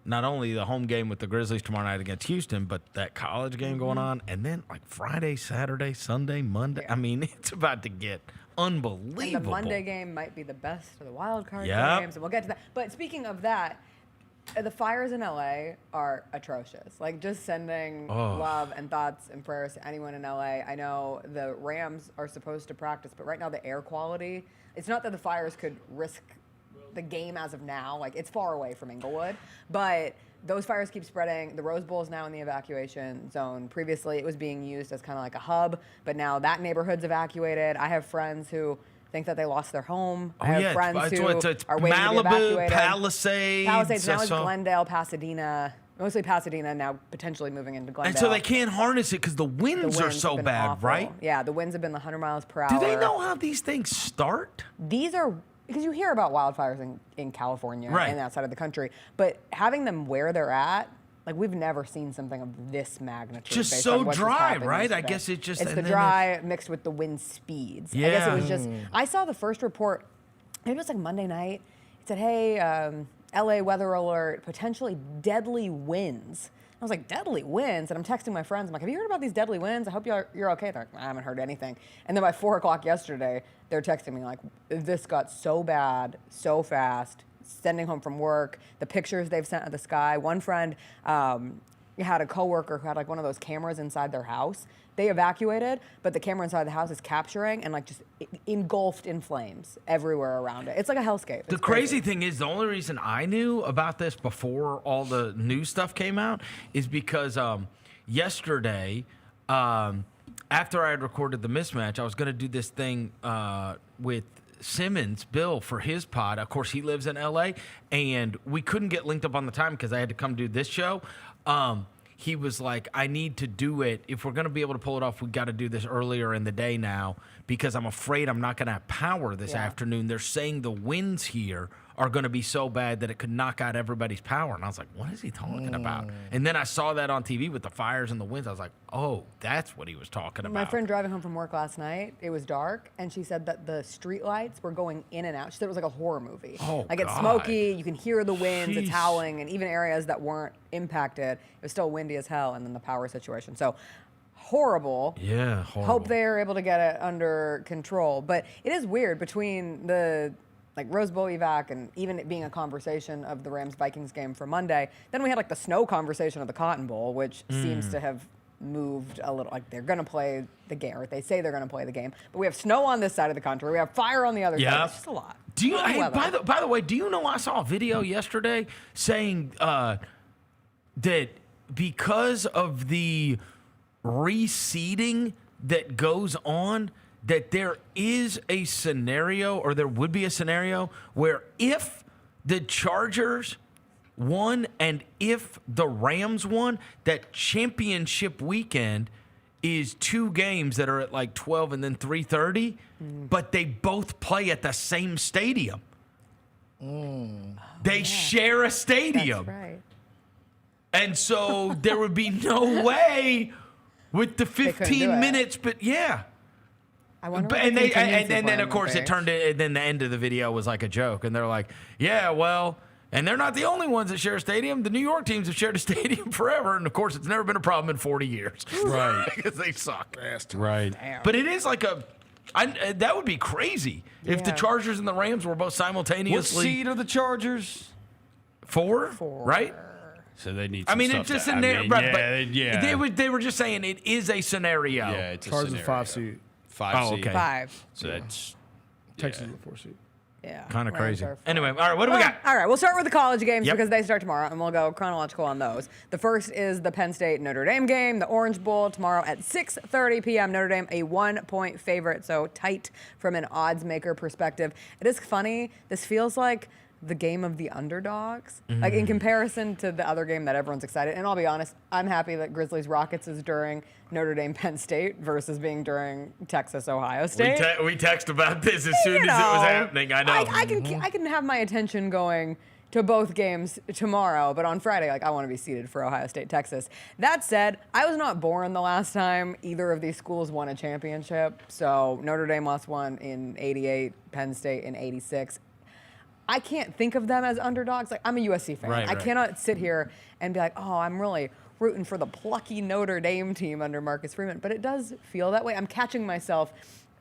not only the home game with the Grizzlies tomorrow night against Houston, but that college game going on, and then Friday, Saturday, Sunday, Monday. Yeah. I mean, it's about to get unbelievable. And the Monday game might be the best of the wild card games, and we'll get to that. But speaking of that, the fires in LA are atrocious. Just sending love and thoughts and prayers to anyone in LA. I know the Rams are supposed to practice, but right now the air quality, it's not that the fires could risk the game as of now. It's far away from Inglewood, but those fires keep spreading. The Rose Bowl is now in the evacuation zone. Previously, it was being used as kind of like a hub, but now that neighborhood's evacuated. I have friends who think that they lost their home. I have friends who are waiting to be evacuated. Palisades. Now it's Glendale, Pasadena. Mostly Pasadena, now potentially moving into Glendale. And so they can't harness it because the winds are so bad, awful. Right? Yeah, the winds have been 100 miles per hour. Do they know how these things start? These are... Because you hear about wildfires in California and that side of the country, but having them where they're at, we've never seen something of this magnitude. Just so dry, right? I guess it's the dry mixed with the wind speeds. Yeah. I guess it was just. I saw the first report. Maybe it was Monday night. It said, "Hey, LA weather alert, potentially deadly winds. I was like, deadly winds? And I'm texting my friends. I'm like, have you heard about these deadly winds? I hope you're okay. They're like, I haven't heard anything. And then by 4 o'clock yesterday, they're texting me like, this got so bad, so fast, sending home from work, the pictures they've sent of the sky. One friend had a coworker who had like one of those cameras inside their house. They evacuated, but the camera inside the house is capturing and like just engulfed in flames everywhere around it. It's like a hellscape. The crazy thing is, the only reason I knew about this before all the new stuff came out is because yesterday, after I had recorded the mismatch, I was going to do this thing with Simmons, Bill, for his pod. Of course, he lives in LA, and we couldn't get linked up on the time because I had to come do this show. He was like, I need to do it. If we're going to be able to pull it off, we got to do this earlier in the day now because I'm afraid I'm not going to have power this afternoon. They're saying the winds here are going to be so bad that it could knock out everybody's power. And I was like, what is he talking about? And then I saw that on TV with the fires and the winds. I was like, oh, that's what he was talking about. My friend driving home from work last night, it was dark, and she said that the street lights were going in and out. She said it was like a horror movie. Oh, like, God. it's smoky, you can hear the winds, it's Jeez. howling, and even areas that weren't impacted, it was still windy as hell, and then the power situation. So, horrible. Yeah, horrible. Hope they're able to get it under control. But it is weird between the Rose Bowl evac and even it being a conversation of the Rams-Vikings game for Monday. Then we had like the snow conversation of the Cotton Bowl, which seems to have moved a little. Like, they're going to play the game, or they say they're going to play the game. But we have snow on this side of the country. We have fire on the other side. It's just a lot. Do you? Hey, by the way, do you know I saw a video yesterday saying that because of the reseeding that goes on, that there is a scenario, or there would be a scenario, where if the Chargers won and if the Rams won, that championship weekend is 2 games that are at like 12 and then 3:30, but they both play at the same stadium. They share a stadium. That's right. And so there would be no way with the couldn't do 15 it. minutes, but yeah. I wonder And what the then contingency of course plan it turned it. Then the end of the video was like a joke, and they're like, "Yeah, well," and they're not the only ones that share a stadium. The New York teams have shared a stadium forever, and of course it's never been a problem in 40 years, Right? Because they suck. Right. But it is like that would be crazy if the Chargers and the Rams were both simultaneously. What seed are the Chargers? 4, right? So they need. I mean, it's just a scenario. They were just saying it is a scenario. Yeah, it's a Chargers scenario. 5 seed. 5 seed. okay. 5. So that's Texas is a 4 seed. Yeah. Kind of Rams crazy. are 4. Anyway, all right, what do we got? All right, we'll start with the college games Yep. because they start tomorrow, and we'll go chronological on those. The first is the Penn State Notre Dame game, the Orange Bowl, tomorrow at 6:30 p.m. Notre Dame, a 1-point favorite, so tight from an odds maker perspective. It is funny. This feels like the game of the underdogs, like in comparison to the other game that everyone's excited. And I'll be honest, I'm happy that Grizzlies Rockets is during Notre Dame Penn State versus being during Texas Ohio State. We text about this as soon as it was happening. I know. I can have my attention going to both games tomorrow, but on Friday, I want to be seated for Ohio State, Texas. That said, I was not born the last time either of these schools won a championship. So Notre Dame lost one in '88, Penn State in '86. I can't think of them as underdogs. Like, I'm a USC fan. Right. I cannot sit here and be like, oh, I'm really rooting for the plucky Notre Dame team under Marcus Freeman. But it does feel that way. I'm catching myself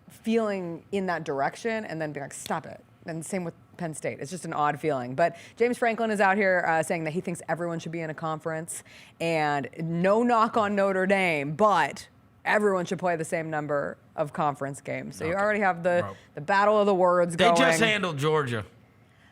feeling in that direction and then being like, stop it. And same with Penn State. It's just an odd feeling. But James Franklin is out here saying that he thinks everyone should be in a conference. And no knock on Notre Dame, but everyone should play the same number of conference games. So you already have the battle of the words going. They just handled Georgia.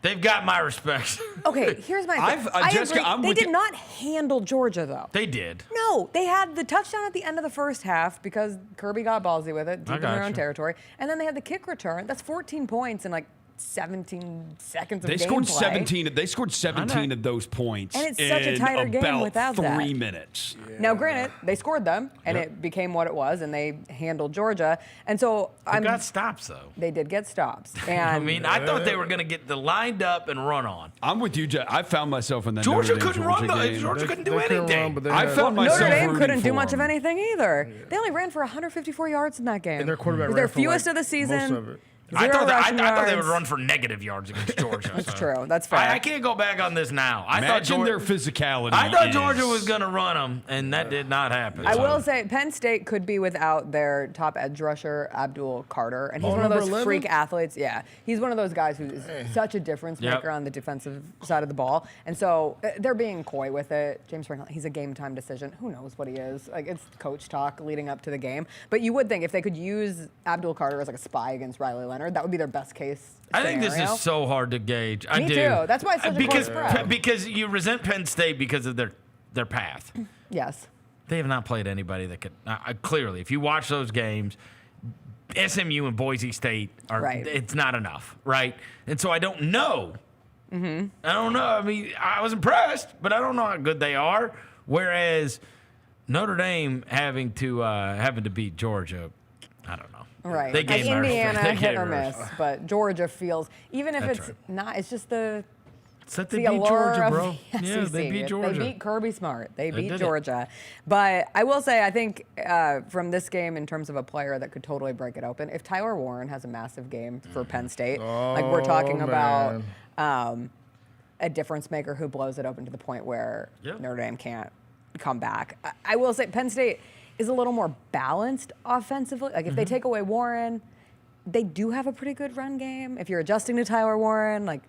They've got my respect. Okay, here's my thing. Jessica, agree. They did not handle Georgia, though. They did. No, they had the touchdown at the end of the first half because Kirby got ballsy with it, deep in their own territory. And then they had the kick return. That's 14 points in 17 seconds of They gameplay. scored 17. They scored 17 of those points. And it's such a tighter game without that. 3 minutes. Yeah. Now, granted, they scored them, and it became what it was, and they handled Georgia. And so They got stops, though. They did get stops. And I thought they were going to get the lined up and run on. I'm with you, Jeff. I found myself in that Georgia Notre Dame couldn't run. game. Georgia couldn't do anything. I found myself Notre Dame rooting couldn't do for much of them. anything either. They only ran for 154 yards in that game. And their quarterback it was their ran for fewest of the season. most of it. I Zero thought rushing they would yards. run for negative yards against Georgia. That's true. That's fair. I can't go back on this now. Imagine their physicality. I thought is- Georgia was going to run them, and that did not happen. I will say Penn State could be without their top edge rusher, Abdul Carter, and he's one of those number 11? freak athletes. Yeah, he's one of those guys who's such a difference maker on the defensive side of the ball, and so they're being coy with it. James Franklin, he's a game time decision. Who knows what he is? Like, it's coach talk leading up to the game. But you would think if they could use Abdul Carter as like a spy against Riley Leonard, that would be their best case I think this scenario. is so hard to gauge. I Me do. too. That's why it's such a close spread. Because you resent Penn State because of their path. Yes. They have not played anybody that could. Clearly, if you watch those games, SMU and Boise State are. Right. It's not enough, right? And so I don't know. Mm-hmm. I don't know. I mean, I was impressed, but I don't know how good they are. Whereas Notre Dame having to beat Georgia, I don't know. Right. They Like gave Indiana they hit gave or her- miss, but Georgia feels, even if That's it's right. not, it's just the. It's that they the beat allure Georgia, of bro. the Yeah, they SEC. beat Georgia. They beat Kirby Smart. They beat did it. Georgia. But I will say, I think from this game, in terms of a player that could totally break it open, if Tyler Warren has a massive game for Penn State, like we're talking about a difference maker who blows it open to the point where Notre Dame can't come back. I will say Penn State is a little more balanced offensively. Like if they take away Warren, they do have a pretty good run game. If you're adjusting to Tyler Warren, like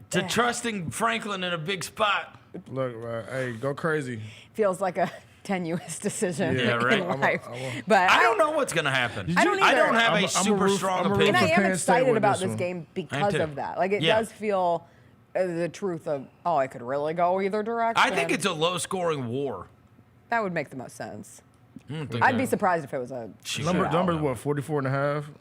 to trusting Franklin in a big spot. Look, hey, go crazy. feels like a tenuous decision Yeah, right. in life. But I don't know what's going to happen. I don't I either. don't have a super strong opinion. And I am Penn State excited with about this this one. game because too. of that. Like it Yeah. does feel the truth of, oh, it could really go either direction. I think it's a low-scoring war. That would make the most sense. think I'd be that- surprised if it was a Number shootout. what, 44 and a half?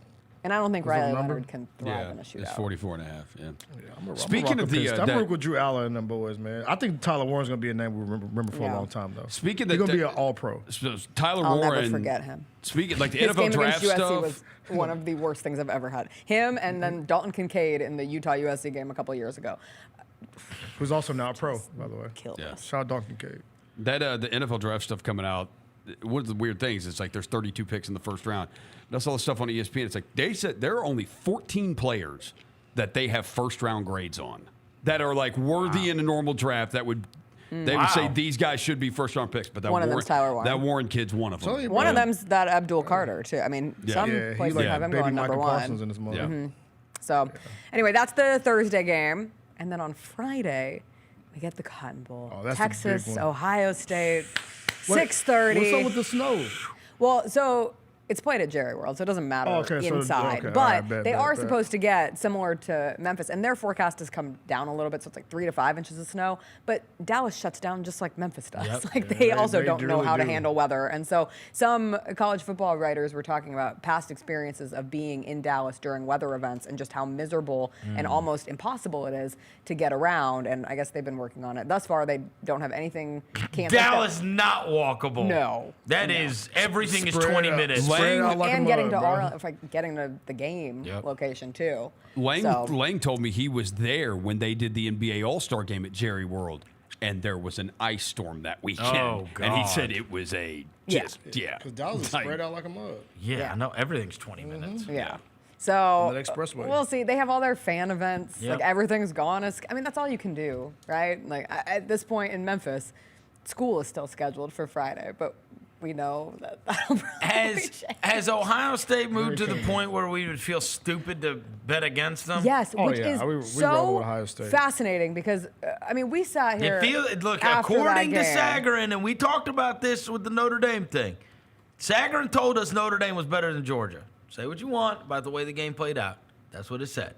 And I don't think Is that Riley the number? Leonard can thrive in a shootout. It's 44 and a half, yeah. I'm Speaking of the... I'm working with Drew Allen and them boys, man. I think Tyler Warren's going to be a name we remember for a long time, though. Speaking He's of going to be an all-pro. So Tyler I'll Warren... never forget him. Speaking like the His NFL game draft against USC stuff... was one of the worst things I've ever had. Him and then Dalton Kincaid in the Utah-USC game a couple years ago. Who's also now a pro, by the way. Killed us. Shout out Dalton Kincaid. That the NFL draft stuff coming out, one of the weird things is like there's 32 picks in the first round. That's all the stuff on ESPN. It's like they said there are only 14 players that they have first round grades on that are like worthy in a normal draft that would they would say these guys should be first round picks. But that One of Warren, them's Tyler Warren. that Warren kid's one of them. One of them's that Abdul Carter, too. I mean, some places like have him baby going number Michael one. Parsons in this mother. Mhm. So, anyway, that's the Thursday game. And then on Friday, we get the Cotton Bowl. Oh, that's the big Texas, one. Ohio State, What- 6:30. What's up with the snow? Well, so it's played at Jerry World, so it doesn't matter okay, so- inside. okay, all But right, bet, they bet, are bet. supposed to get similar to Memphis, and their forecast has come down a little bit, so it's like 3 to 5 inches of snow. But Dallas shuts down just like Memphis does. Yep. Like Yeah, they also they don't know really how to do. handle weather, and so some college football writers were talking about past experiences of being in Dallas during weather events and just how miserable and almost impossible it is to get around. And I guess they've been working on it. Thus far, they don't have anything canceled. Dallas not walkable. No. That is everything is Spread 20 out. minutes. Spread out like a And getting mug, to bro. Arlen, like getting to the game location too. Lang told me he was there when they did the NBA All-Star game at Jerry World, and there was an ice storm that weekend. Oh, And he God. said it was a Yeah. just yeah. Because Dallas is Like, spread out like a mug. Yeah, I know everything's 20 minutes. Yeah. So On that expressway. we'll see. They have all their fan events. Yep. Like everything's gone. I mean, that's all you can do, right? Like at this point in Memphis, school is still scheduled for Friday, but we know that that'll probably change. Has Ohio State moved to the point where we would feel stupid to bet against them? Yes, Oh, which yeah. is We roll so with Ohio State. fascinating because I mean we sat here. Look, after according to that game. Sagarin, and we talked about this with the Notre Dame thing. Sagarin told us Notre Dame was better than Georgia. Say what you want about the way the game played out. That's what it said.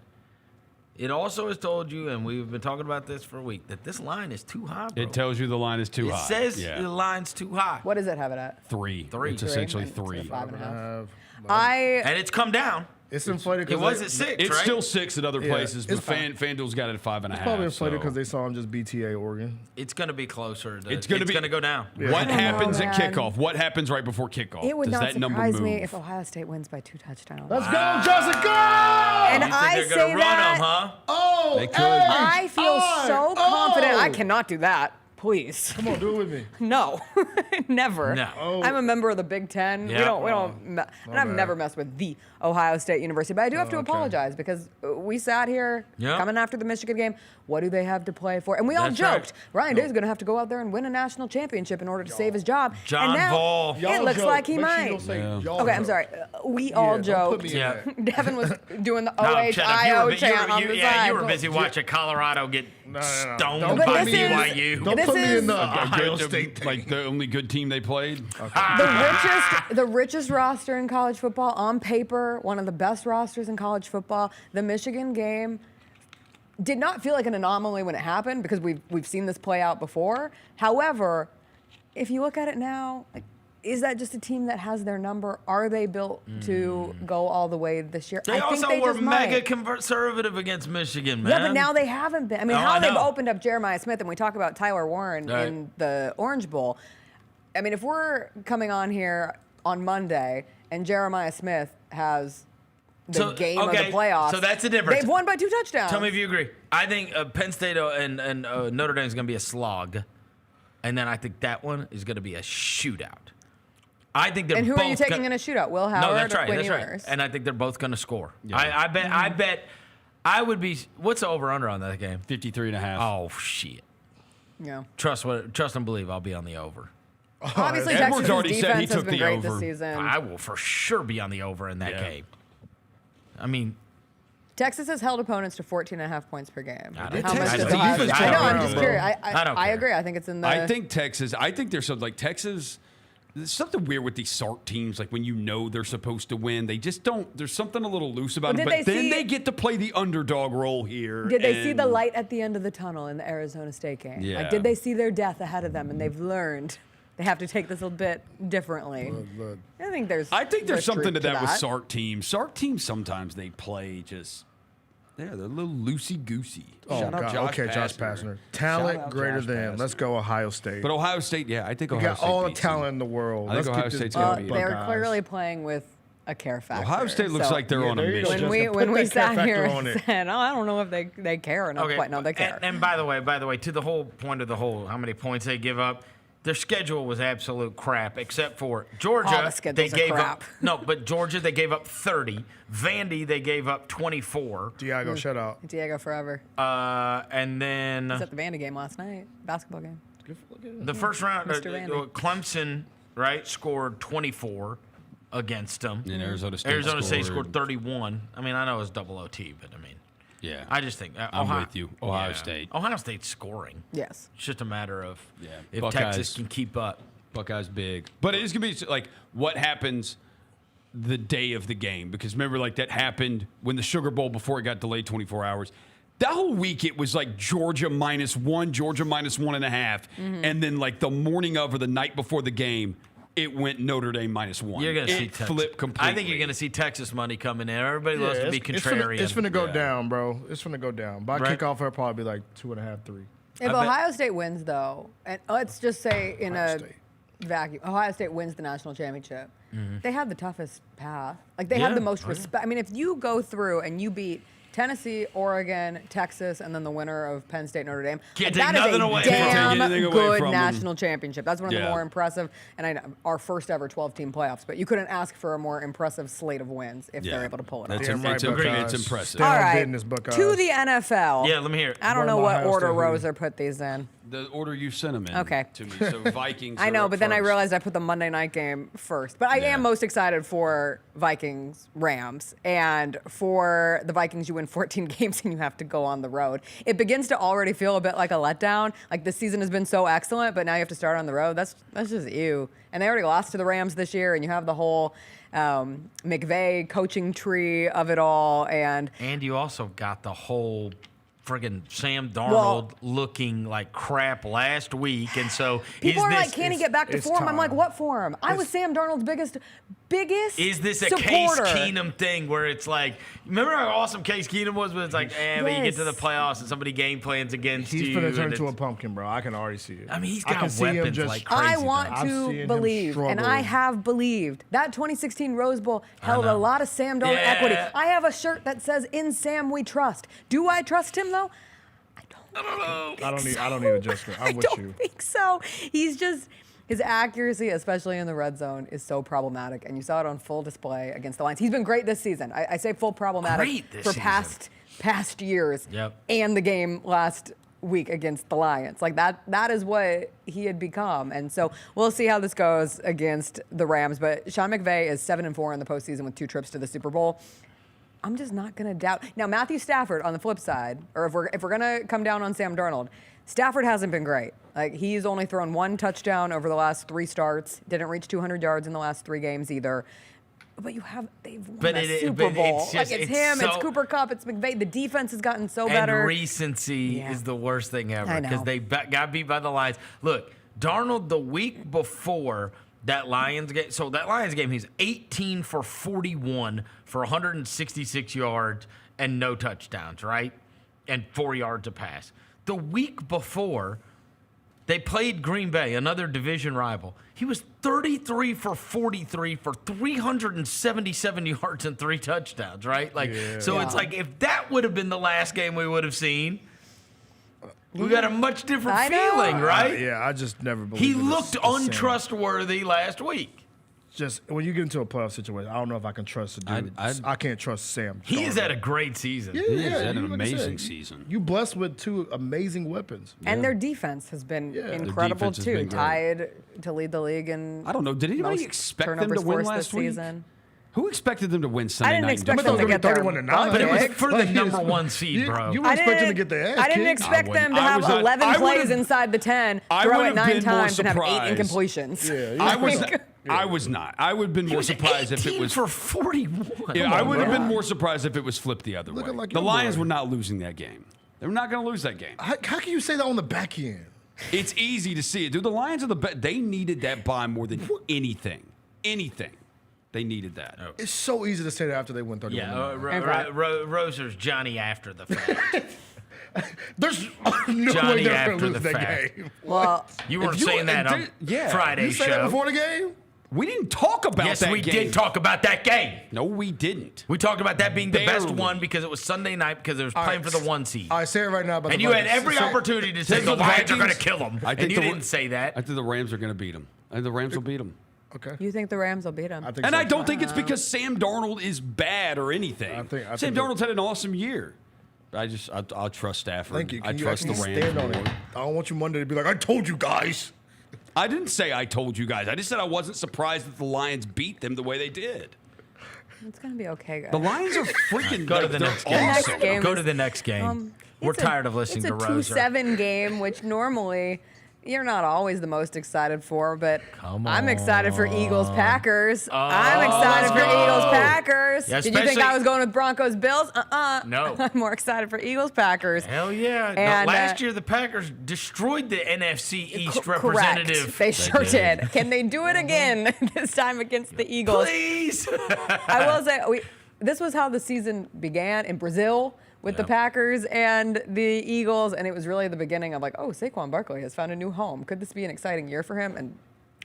It also has told you, and we've been talking about this for a week, that this line is too high, bro. It tells you the line is too high. It says yeah. the line's too high. What does it have it at? Three. It's Three. essentially And it's three. 5.5. And it's come down. It's inflated. It 'cause was they- at 6, It's right? still 6 at other Yeah, places, but it's fine. FanDuel's got it at 5.5. It's probably inflated so- because they saw him just BTA Oregon. It's going to be closer. It's going to go down. What happens know, at man. kickoff? What happens right before kickoff? It would Does not that number surprise move? me if Ohio State wins by 2 touchdowns. Let's go, Jessica! And You think I they're say gonna run that them, huh? Oh, They could. I feel so confident. I cannot do that. please. Come on, do it with me. No, never. No. Oh. I'm a member of the Big Ten. Yeah. We don't, and I've never messed with the Ohio State University, but I do have to okay. apologize because we sat here coming after the Michigan game. What do they have to play for? And we all That's joked, right. Ryan Day's going to have to go out there and win a national championship in order to save his job. John and now Ball. it looks joke. like he Make sure you might. don't say y'all Okay, I'm joke. sorry. We all don't put joked. me in there. Devin was doing the No, shut up. OHIO chant on the side. You were busy watching Colorado get stoned Don't by put me in- BYU. Don't This put me is- in the A Ohio good- State thing. like the only good team they played. The richest roster in college football on paper, one of the best rosters in college football. The Michigan game did not feel like an anomaly when it happened because we've seen this play out before. However, if you look at it now, like, is that just a team that has their number? Are they built to go all the way this year? They I think also they were just might. mega conservative against Michigan, man. Yeah, but now they haven't been. I mean, Oh, how I they've know. opened up Jeremiah Smith, and we talk about Tyler Warren Right. in the Orange Bowl. I mean, if we're coming on here on Monday and Jeremiah Smith has the game of the playoffs, So that's the difference. They've won by 2 touchdowns. Tell me if you agree. I think Penn State and Notre Dame is going to be a slog, and then I think that one is going to be a shootout. I think they're And who both are you taking gonna- in a shootout? Will Howard No, that's or right. Quinn That's right. Ewers? And I think they're both going to score. Yeah. I bet. I would be. What's the over under on that game? 53.5. Oh shit! Yeah. Trust and believe. I'll be on the over. Obviously, Edwards Texas' already said he defense has took been the great over. this season. I will for sure be on the over in that game. I mean, Texas has held opponents to 14.5 points per game. I don't How care. much I does don't that? care. I know. I'm I just don't curious. care. I don't I care. agree. I think it's in the. I think there's something like Texas. There's something weird with these Sark teams. Like when you know they're supposed to win, they just don't. There's something a little loose about Well, them. did But they then see- they get to play the underdog role here. Did they see the and- light at the end of the tunnel in the Arizona State game? Yeah. Like, did they see their death ahead of them and they've learned they have to take this a bit differently? I think there's there's something truth to that with Sark teams. Sark teams sometimes they play just. Yeah, they're a little loosey-goosey. Oh, Shout out God. Josh Okay, Josh Pastner. Pastner. Shout Talent out greater Josh than. Pastner. Let's go Ohio State. But Ohio State, yeah, I think You Ohio got State all the beats them. talent in the world. I think Let's Ohio keep this State's going, gonna beat them. They're Buckeyes. clearly playing with a care factor. Ohio State looks So like they're on a there you go, mission. Jessica. when Put we that care sat here factor on and it. said, "Oh, I don't know if they care enough." okay. Quite no, they care. And by the way, to the whole point of the whole how many points they give up, their schedule was absolute crap, except for Georgia. All the schedules they are gave crap. up no, but Georgia they gave up 30. Vandy they gave up 24. Diego, shut out. Diego forever. And then He was at the Vandy game last night, basketball game. the first round, Mr. Vandy. Clemson right scored 24 against them. And Arizona State Arizona State scored- scored 31. I mean, I know it's double OT, but I mean, Yeah. I just think I'm with you. Ohio State. Ohio State's scoring. Yes. It's just a matter of if Buckeyes. Texas can keep up. Buckeyes big. But it is going to be like what happens the day of the game. Because remember, like that happened when the Sugar Bowl before it got delayed 24 hours. That whole week it was like Georgia -1, Georgia -1.5. And then like the morning of or the night before the game, it went Notre Dame -1. You're going to see it Texas. flipped completely. I think you're going to see Texas money coming in. Everybody loves to be contrarian. It's finna go down, bro. It's finna go down. By Right. kickoff, it'll probably be like 2.5, 3. If Ohio State wins, though, and let's just say in Ohio a State. vacuum, Ohio State wins the national championship, they have the toughest path. Like, they Yeah. have the most Oh, yeah. respect. I mean, if you go through and you beat Tennessee, Oregon, Texas, and then the winner of Penn State, Notre Dame, Can't like, take that is nothing a away from them. damn Can't take anything away good from them. national championship. That's one of the Yeah. more impressive, and I know, our first ever 12-team playoffs, but you couldn't ask for a more impressive slate of wins if they're able to pull it off. That's Damn right, it's Buckeyes. impressive. Stay All on right, business, Buckeyes. to the NFL. Yeah, let me hear it. I don't know Where what Ohio order State Roser put these in. The order you sent them in Okay. to me. So Vikings. I are know, up but then I first. realized I put the Monday night game first. But I am most excited for Vikings Rams. And for the Vikings, you win 14 games and you have to go on the road. It begins to already feel a bit like a letdown. Like this season has been so excellent, but now you have to start on the road. That's just ew. And they already lost to the Rams this year, and you have the whole McVay coaching tree of it all. And you also got the whole friggin' Sam Darnold Well- looking like crap last week, and so people is are this, like, can he get back to it's form? I'm like, time. what form? I was Sam Darnold's biggest Is this a supporter. Case Keenum thing where it's like, remember how awesome Case Keenum was? But it's like, but you get to the Yes. playoffs and somebody game plans against He's you. finna turn and into a it's- pumpkin, bro. I can already see it. I mean, he's I got can see him weapons just- like crazy. I want I've seen to him believe, and struggle. I have believed. That 2016 Rose Bowl held a know. lot of Sam Darnold Yeah. equity. I have a shirt that says, "In Sam We Trust." Do I trust him, though? I don't. I don't know. I don't need adjustment. I'm with you. I think so. He's just his accuracy, especially in the red zone, is so problematic, and you saw it on full display against the Lions. He's been great this season. I say full problematic for past years. Yep. And the game last week against the Lions. Like that is what he had become. And so we'll see how this goes against the Rams. But Sean McVay is 7-4 in the postseason with 2 trips to the Super Bowl. I'm just not going to doubt. Now, Matthew Stafford on the flip side, or if we're going to come down on Sam Darnold, Stafford hasn't been great. Like, he's only thrown 1 touchdown over the last 3 starts. Didn't reach 200 yards in the last 3 games either. But they've won the Super Bowl. It's him, it's Cooper Kupp, it's McVay. The defense has gotten so better. And recency is the worst thing ever because they got beat by the Lions. Look, Darnold the week before that Lions game. So that Lions game, he's 18 for 41 for 166 yards and no touchdowns, right? And 4 yards a pass. The week before, they played Green Bay, another division rival. He was 33 for 43 for 377 yards and 3 touchdowns, right? So it's like if that would have been the last game we would have seen, we got a much different feeling, right? I just never believed he looked untrustworthy last week. Just when you get into a playoff situation, I don't know if I can trust the dude. I can't trust Sam. He has had a great season. He has had an amazing season. You blessed with 2 amazing weapons. And their defense has been incredible too. Tied to lead the league in I don't know. Did anybody expect them to win last week? Season. Who expected them to win Sunday night? I didn't expect them to get their 31-9. But it was for the number 1 seed, bro. You were expecting to get their ass I didn't kicked. expect them to have 11 plays inside the 10, throw it 9 times, and have 8 incompletions. I was not. I would have been more surprised if it was for 41. Yeah, I would have been more surprised if it was flipped the other way. Like the Lions were not losing that game. They were not going to lose that game. How can you say that on the back end? It's easy to see it, dude. The Lions are they needed that bye more than anything. They needed that. It's so easy to say that after they win 31. Yeah, Roser's Johnny after the fact. There's no Johnny way they're after going to lose the that fact. game. Well, you weren't saying that on Friday you show. You said that before the game? We didn't talk about that game. Yes, we did talk about that game. No, we didn't. We talked about that being the best one because it was Sunday night because it was playing for the 1 seed. I say it right now. And you had every opportunity to say the Lions are going to kill them. And you didn't say that. I think the Rams are going to beat them. I think the Rams will beat them. Okay. You think the Rams will beat them? I don't think it's because Sam Darnold is bad or anything. Sam Darnold's had an awesome year. I'll trust Stafford. Thank you. I trust the Rams more. I don't want you Monday to be like, I told you guys. I didn't say I told you guys. I just said I wasn't surprised that the Lions beat them the way they did. It's going to be okay, guys. The Lions are freaking Go to the next game. Awesome. Go to the next game. We're tired of listening to Roser. It's a 2-7 game, which normally you're not always the most excited for, but I'm excited for Eagles-Packers. I'm excited for Eagles-Packers. Yeah, did you think I was going with Broncos-Bills? No. I'm more excited for Eagles-Packers. Hell yeah. And, last year, the Packers destroyed the NFC East representative. Correct. They sure did. Can they do it again this time against the Eagles? Please. I will say, this was how the season began in Brazil with the Packers and the Eagles, and it was really the beginning of like, oh, Saquon Barkley has found a new home. Could this be an exciting year for him? And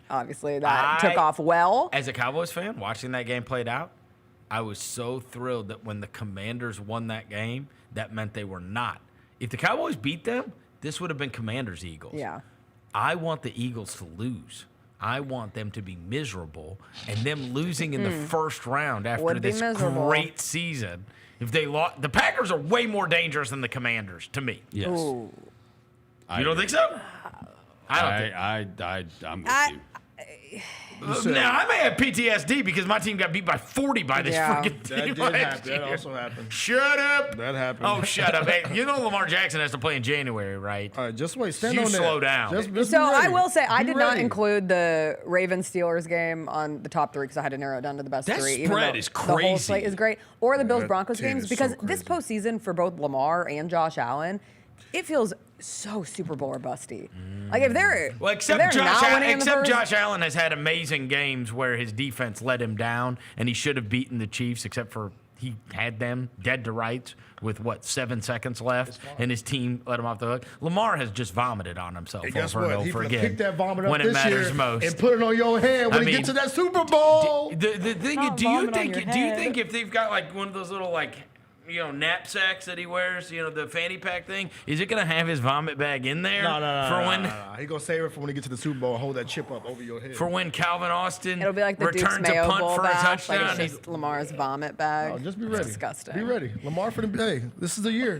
obviously that took off well. As a Cowboys fan, watching that game played out, I was so thrilled that when the Commanders won that game, that meant they were not. If the Cowboys beat them, this would have been Commanders-Eagles. Yeah. I want the Eagles to lose. I want them to be miserable, and them losing in the first round after this great season. If they lost, the Packers are way more dangerous than the Commanders to me. Yes. Ooh. You don't think so? I don't think. I'm with you. Now, I may have PTSD because my team got beat by 40 by this freaking team. That did happen. That also happened. Shut up. That happened. Oh, shut up. Hey, you know Lamar Jackson has to play in January, right? All right, just wait. Stand you on that. slow down. Just so I will say I did not include the Ravens-Steelers game on the top 3 because I had to narrow it down to the best 3. That spread is crazy. The whole slate is great. Or the Bills-Broncos games because this postseason for both Lamar and Josh Allen, it feels so Super Bowl or busty. Like if they're except Josh Josh Allen has had amazing games where his defense let him down, and he should have beaten the Chiefs, except for he had them dead to rights with 7 seconds left, and his team let him off the hook. Lamar has just vomited on himself over and over again. Pick that vomit up when this it matters year most and put it on your head when he gets to that Super Bowl. The thing, do you think if they've got like one of those little like knapsacks that he wears, the fanny pack thing? Is it going to have his vomit bag in there? No. He going to save it for when he gets to the Super Bowl and hold that chip up over your head. For when Calvin Austin It'll be like the Duke's returns a Mayo punt Bowl for a bash. Like touchdown. it's just Lamar's vomit bag. Oh, just be ready. It's disgusting. Be ready. Lamar for the day. This is the year.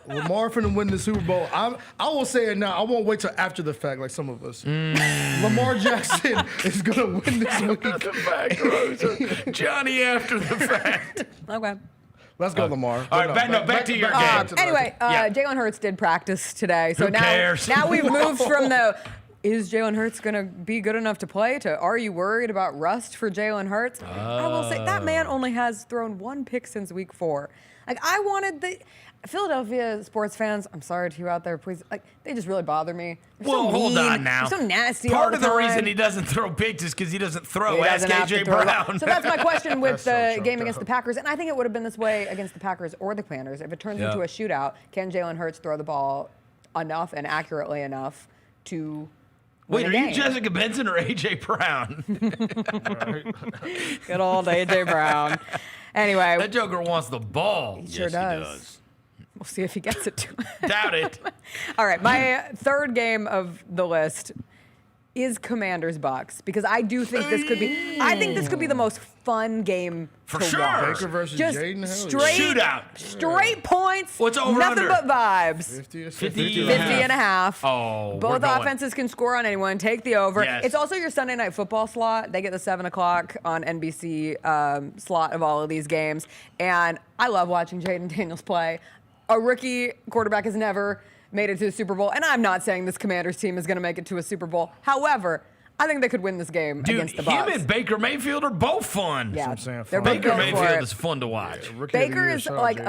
Lamar for to win the Super Bowl. I will say it now. I won't wait till after the fact like some of us. Lamar Jackson is going to win this week. After the fact, Rosa. Johnny after the fact. Okay. Let's go, Lamar. All right, back to your game. Anyway, Jalen Hurts did practice today. So Who cares? now we've moved from is Jalen Hurts going to be good enough to play to are you worried about rust for Jalen Hurts? I will say that man only has thrown 1 pick since week 4. Like, I wanted the Philadelphia sports fans, I'm sorry to you out there, please, they just really bother me. They're so hold mean. on now. They're so nasty Part all of the time. reason he doesn't throw picks is because he doesn't throw. He Ask doesn't have to AJ throw. Brown. So that's my question with That's the game against the Packers. And I think it would have been this way against the Packers or the Commanders. If it turns into a shootout, can Jalen Hurts throw the ball enough and accurately enough to Wait, win are a you game? Jessica Benson or AJ Brown? Good old AJ Brown. Anyway. That joker wants the ball. He sure does. We'll see if he gets it to him. Doubt it. All right, my third game of the list is Commanders Bucs because I do think this could be. I think this could be the most fun game For to sure. watch. Baker versus Just Jaden. straight Shootout. straight points. What's over Nothing under? but vibes. 50 and a half. Oh, we're Both going. offenses can score on anyone. Take the over. Yes. It's also your Sunday night football slot. They get the 7 o'clock on NBC slot of all of these games. And I love watching Jaden Daniels play. A rookie quarterback has never made it to the Super Bowl. And I'm not saying this Commanders team is going to make it to a Super Bowl. However, I think they could win this game against the Bucs. Him and Baker Mayfield are both fun. Yeah, That's what I'm saying. they're both Baker going for Mayfield it. is fun to watch. Baker is like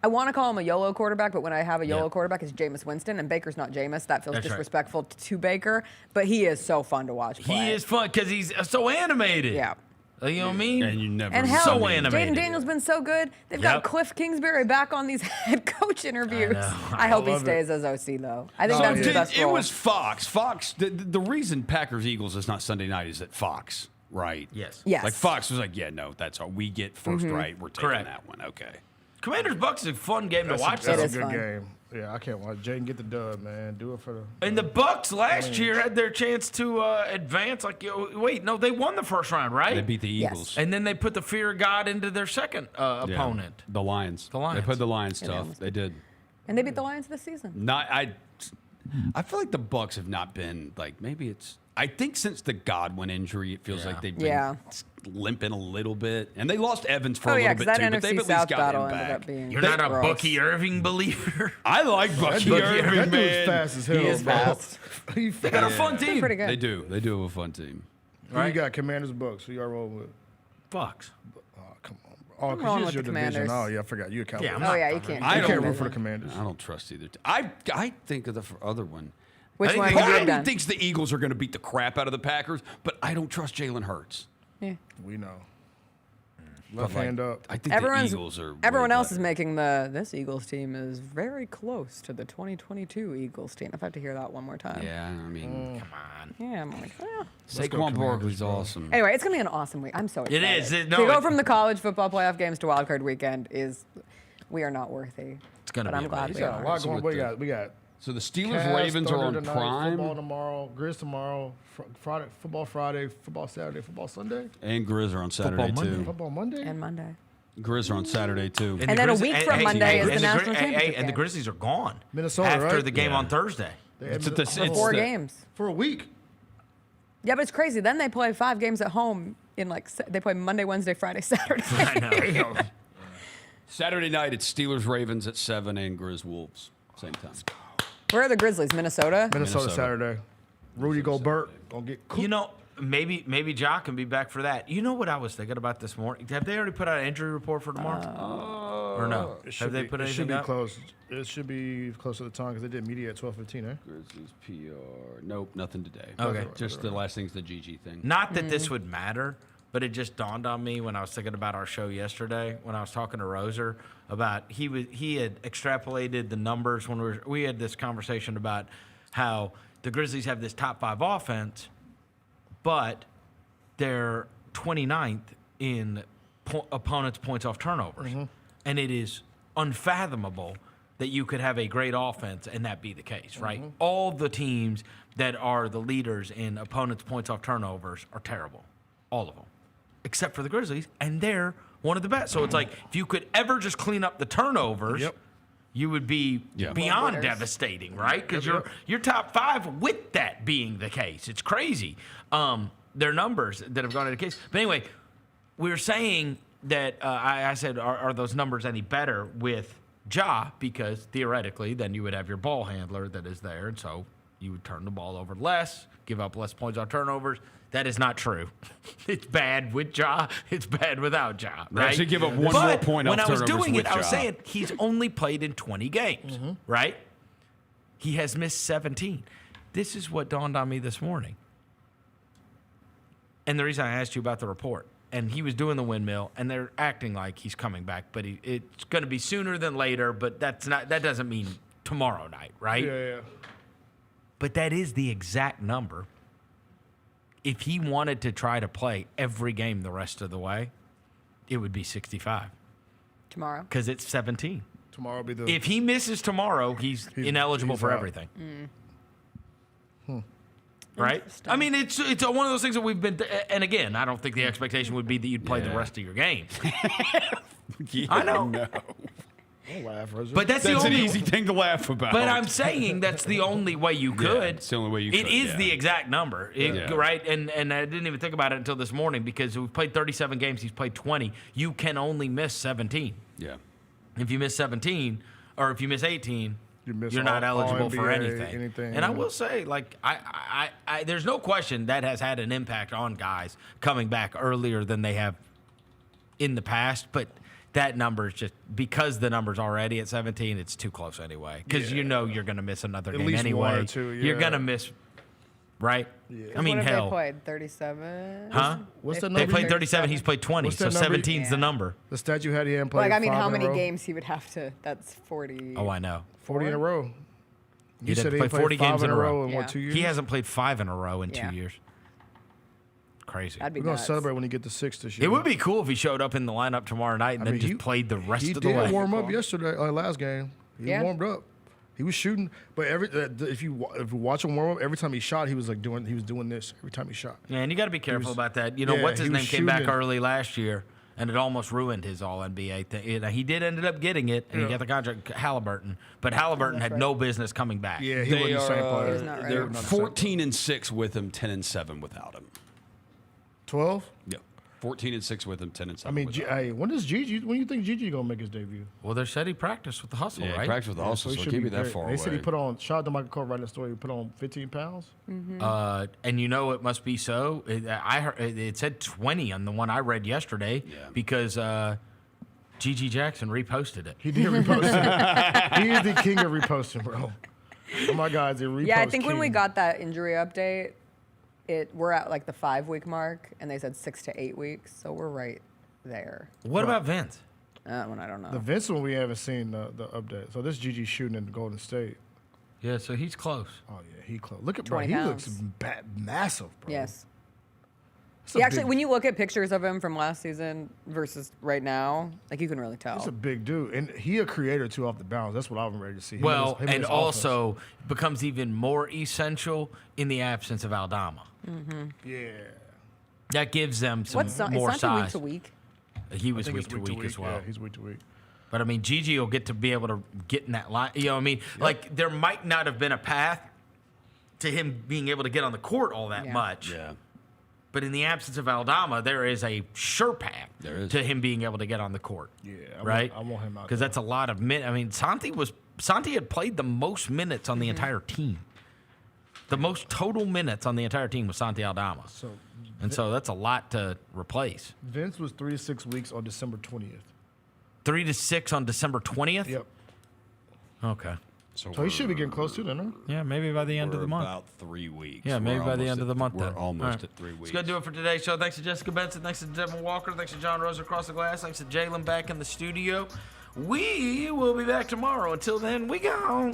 I want to call him a YOLO quarterback, but when I have a YOLO quarterback, it's Jameis Winston, and Baker's not Jameis. That feels That's right. disrespectful to Baker, but he is so fun to watch play. He is fun because he's so animated. Yeah. You know what I mean? And you never And hell, so animated. Jaden Daniels been so good. They've got Cliff Kingsbury back on these head coach interviews. I hope he stays as OC, though. I think that's the best It role. was Fox. Fox. The reason Packers-Eagles is not Sunday night is at Fox, right? Yes. Yes. Like Fox was like, yeah, no, that's all. We get first right. We're taking Correct. that one. Okay. Commanders Bucs is a fun game to watch. That's though. a is good fun. game. Yeah, I can't watch. Jaden get the dub, man. Do it for the. And the Bucs last year had their chance to advance. Wait, no, they won the first round, right? They beat the Yes. Eagles. And then they put the fear of God into their second Yeah. opponent. The Lions. The Lions. They put the Lions they tough. almost They did. And they beat the Lions this season. I feel like the Bucs have not been like maybe it's. I think since the Godwin injury, it feels like they've been limping a little bit, and they lost Evans for a little bit that too. But NFC they've at South least got battle him ended back. up being You're not a gross. Bucky Irving believer. I like Bucky Irving, That dude's man. fast as hell. He is bro. fast. He They got a fast. fun team. Pretty good. They do. They do have a fun team. Who you got? Commanders, Bucs. Who y'all rolling with? Bucs. Oh, come on, bro. Oh, I'm because rolling you with your the division. Commanders. Oh, yeah, I forgot. You're a Cowboys. Yeah, I'm Oh, not- yeah, you can't. I You don't can't know. root for the Commanders. I don't trust either. I think of the other one. Which one? Part have you of me done? thinks the Eagles are going to beat the crap out of the Packers, but I don't trust Jalen Hurts. Yeah. We know. Left But, like, hand up. I think the Eagles are. Everyone way else is better. making this Eagles team is very close to the 2022 Eagles team. If I have to hear that one more time. Yeah, I mean, Come on. Yeah, I'm like, well. Saquon Barkley's awesome. Anyway, it's gonna be an awesome week. I'm so It excited. is. To go from the college football playoff games to wild card weekend we are not worthy. It's gonna But be I'm glad amazing. we Yeah, are. a lot So going. with We got. So the Steelers, Cavs, Ravens are Thunder on tonight, Prime, Football tomorrow. Grizz tomorrow. Friday. Football Friday. Football Saturday. Football Sunday. and Grizz are on Saturday Monday. too. Football Monday. And Monday. Grizz are on Saturday too. And then a week from Monday is the national championship And the game. Grizzlies are gone. Minnesota, after right? the game Yeah. on Thursday. It's at the- For it's 4 the- games. For a week. Yeah, but it's crazy. Then they play 5 games at home they play Monday, Wednesday, Friday, Saturday. I know. Saturday night, it's Steelers, Ravens at 7 and Grizz Wolves same time. Where are the Grizzlies? Minnesota? Minnesota Saturday. Rudy Gobert gonna get cooked. You know, maybe Jock can be back for that. You know what I was thinking about this morning? Have they already put out an injury report for tomorrow? Or no? Have they put it should anything be up? close. It should be close to the time because they did media at 12:15. Eh? Grizzlies PR. Nope, nothing today. Okay. Just the last thing's the GG thing. Not that this would matter, but it just dawned on me when I was thinking about our show yesterday when I was talking to Roser about he had extrapolated the numbers when we had this conversation about how the Grizzlies have this top 5 offense, but they're 29th in opponents' points off turnovers. And it is unfathomable that you could have a great offense and that be the case, right? Mm-hmm. All the teams that are the leaders in opponents' points off turnovers are terrible. All of them. Except for the Grizzlies, and they're one of the best. So it's like, if you could ever just clean up the turnovers, you would be beyond devastating, right? Because you're top 5 with that being the case. It's crazy. Their numbers that have gone into the case. But anyway, we were saying that I said, are those numbers any better with Ja? Because theoretically, then you would have your ball handler that is there, and so you would turn the ball over less, give up less points on turnovers. That is not true. It's bad with Ja. It's bad without Ja. They Right? actually give up one more point off when I was turnovers doing with it, I was Ja. saying he's only played in 20 games, right? He has missed 17. This is what dawned on me this morning. And the reason I asked you about the report, and he was doing the windmill, and they're acting like he's coming back, but it's going to be sooner than later, but that doesn't mean tomorrow night, right? Yeah. But that is the exact number. If he wanted to try to play every game the rest of the way, it would be 65. Tomorrow? Because it's 17. Tomorrow will be the. If he misses tomorrow, he's ineligible for out. everything. Mm. Right? I mean, it's one of those things that we've been. And again, I don't think the expectation would be that you'd play the rest of your games. I know. Don't laugh, Roger. But that's an only easy thing to laugh about. But I'm saying that's the only way you could. It's the only way you could. It is the exact number, right? And I didn't even think about it until this morning because we've played 37 games. He's played 20. You can only miss 17. Yeah. If you miss 17 or if you miss 18, you're not all eligible for NBA, anything. And I will say, like, I there's no question that has had an impact on guys coming back earlier than they have in the past, but that number is just because the number's already at 17, it's too close anyway. Because you know you're going to miss another game least anyway. one or two, You're going to miss, right? Yeah. I mean, what have hell. they played? 37? Huh? What's the They number? played 37. He's played 20. What's So that number? 17's the number. The stat you had, he hadn't played. Like, I mean, 5 how in a many row? games he would have to? That's 40. Oh, I know. 40 in a row. He'd have to he play played 40 5 games in a row. in what, 2 years? He hasn't played 5 in a row in 2 Yeah. years. Crazy. That'd be We're going to nuts. celebrate when he get to 6 this year. It would be cool if he showed up in the lineup tomorrow night and then just played the rest he of the way. He did warm up yesterday, last game. He Yeah. warmed up. He was shooting, but if you watch him warm up, every time he shot, he was doing this every time he shot. Yeah, and you got to be careful about that. You know, yeah, what's his he name was came back shooting. early last year, and it almost ruined his All-NBA thing. He did ended up getting it, and he got the contract, Halliburton. But Halliburton had no business coming back. Yeah, he They wasn't the same are, player. He's not right. they're Not the 14-6 with him, 10-7 without him. 12? Yep. 14-6 with him, 10-7. I mean, without him. hey, when do you think Gigi gonna make his debut? Well, they said he practiced with the hustle, Yeah, he right? practiced with the hustle, he so should keep be it that great. far They away. said he put on. Shout out to Michael Cole writing the story. He put on 15 pounds. And you know it must be so. I heard it said 20 on the one I read yesterday because Gigi Jackson reposted it. He did repost it. He is the king of reposting, bro. Oh my God, the repost Yeah, I think when we king. got that injury update, we're at like the 5-week mark, and they said 6 to 8 weeks, so we're right there. What about Vince? That one I don't know. The Vince one we haven't seen the update. So this Gigi shooting in Golden State. Yeah, so he's close. Oh yeah, he close. Look at bro. 20 He looks pounds. massive, bro. Yes. That's a He actually, big- when you look at pictures of him from last season versus right now, like you can really tell. He's a big dude, and he a creator too off the bounce. That's what I'm ready to see. Him Well, him and his also becomes even more essential in the absence of Aldama. Mm-hmm. Yeah. That gives them some What's more is Santi size. week to week? He was I think week it's to week as well. Yeah, he's week to week. But I mean, Gigi will get to be able to get in that line. You know what I mean? Like, there might not have been a path to him being able to get on the court all that much. Yeah. But in the absence of Aldama, there is a sure path to him being able to get on the court. Yeah, right? I want him out Because that's a lot of minutes. I mean, Santi had played the most minutes on the entire team. The most total minutes on the entire team was Santi Aldama. So that's a lot to replace. Vince was 3 to 6 weeks on December 20th. 3 to 6 on December 20th? Yep. Okay. So he should be getting close to then, huh? Yeah, maybe by the end of the month. About 3 weeks. Yeah, maybe by the end of the month. We're then. almost All right. at 3 weeks. Let's go do it for today's show. Thanks to Jessica Benson. Thanks to Devin Walker. Thanks to John Rose across the glass. Thanks to Jalen back in the studio. We will be back tomorrow. Until then, we go.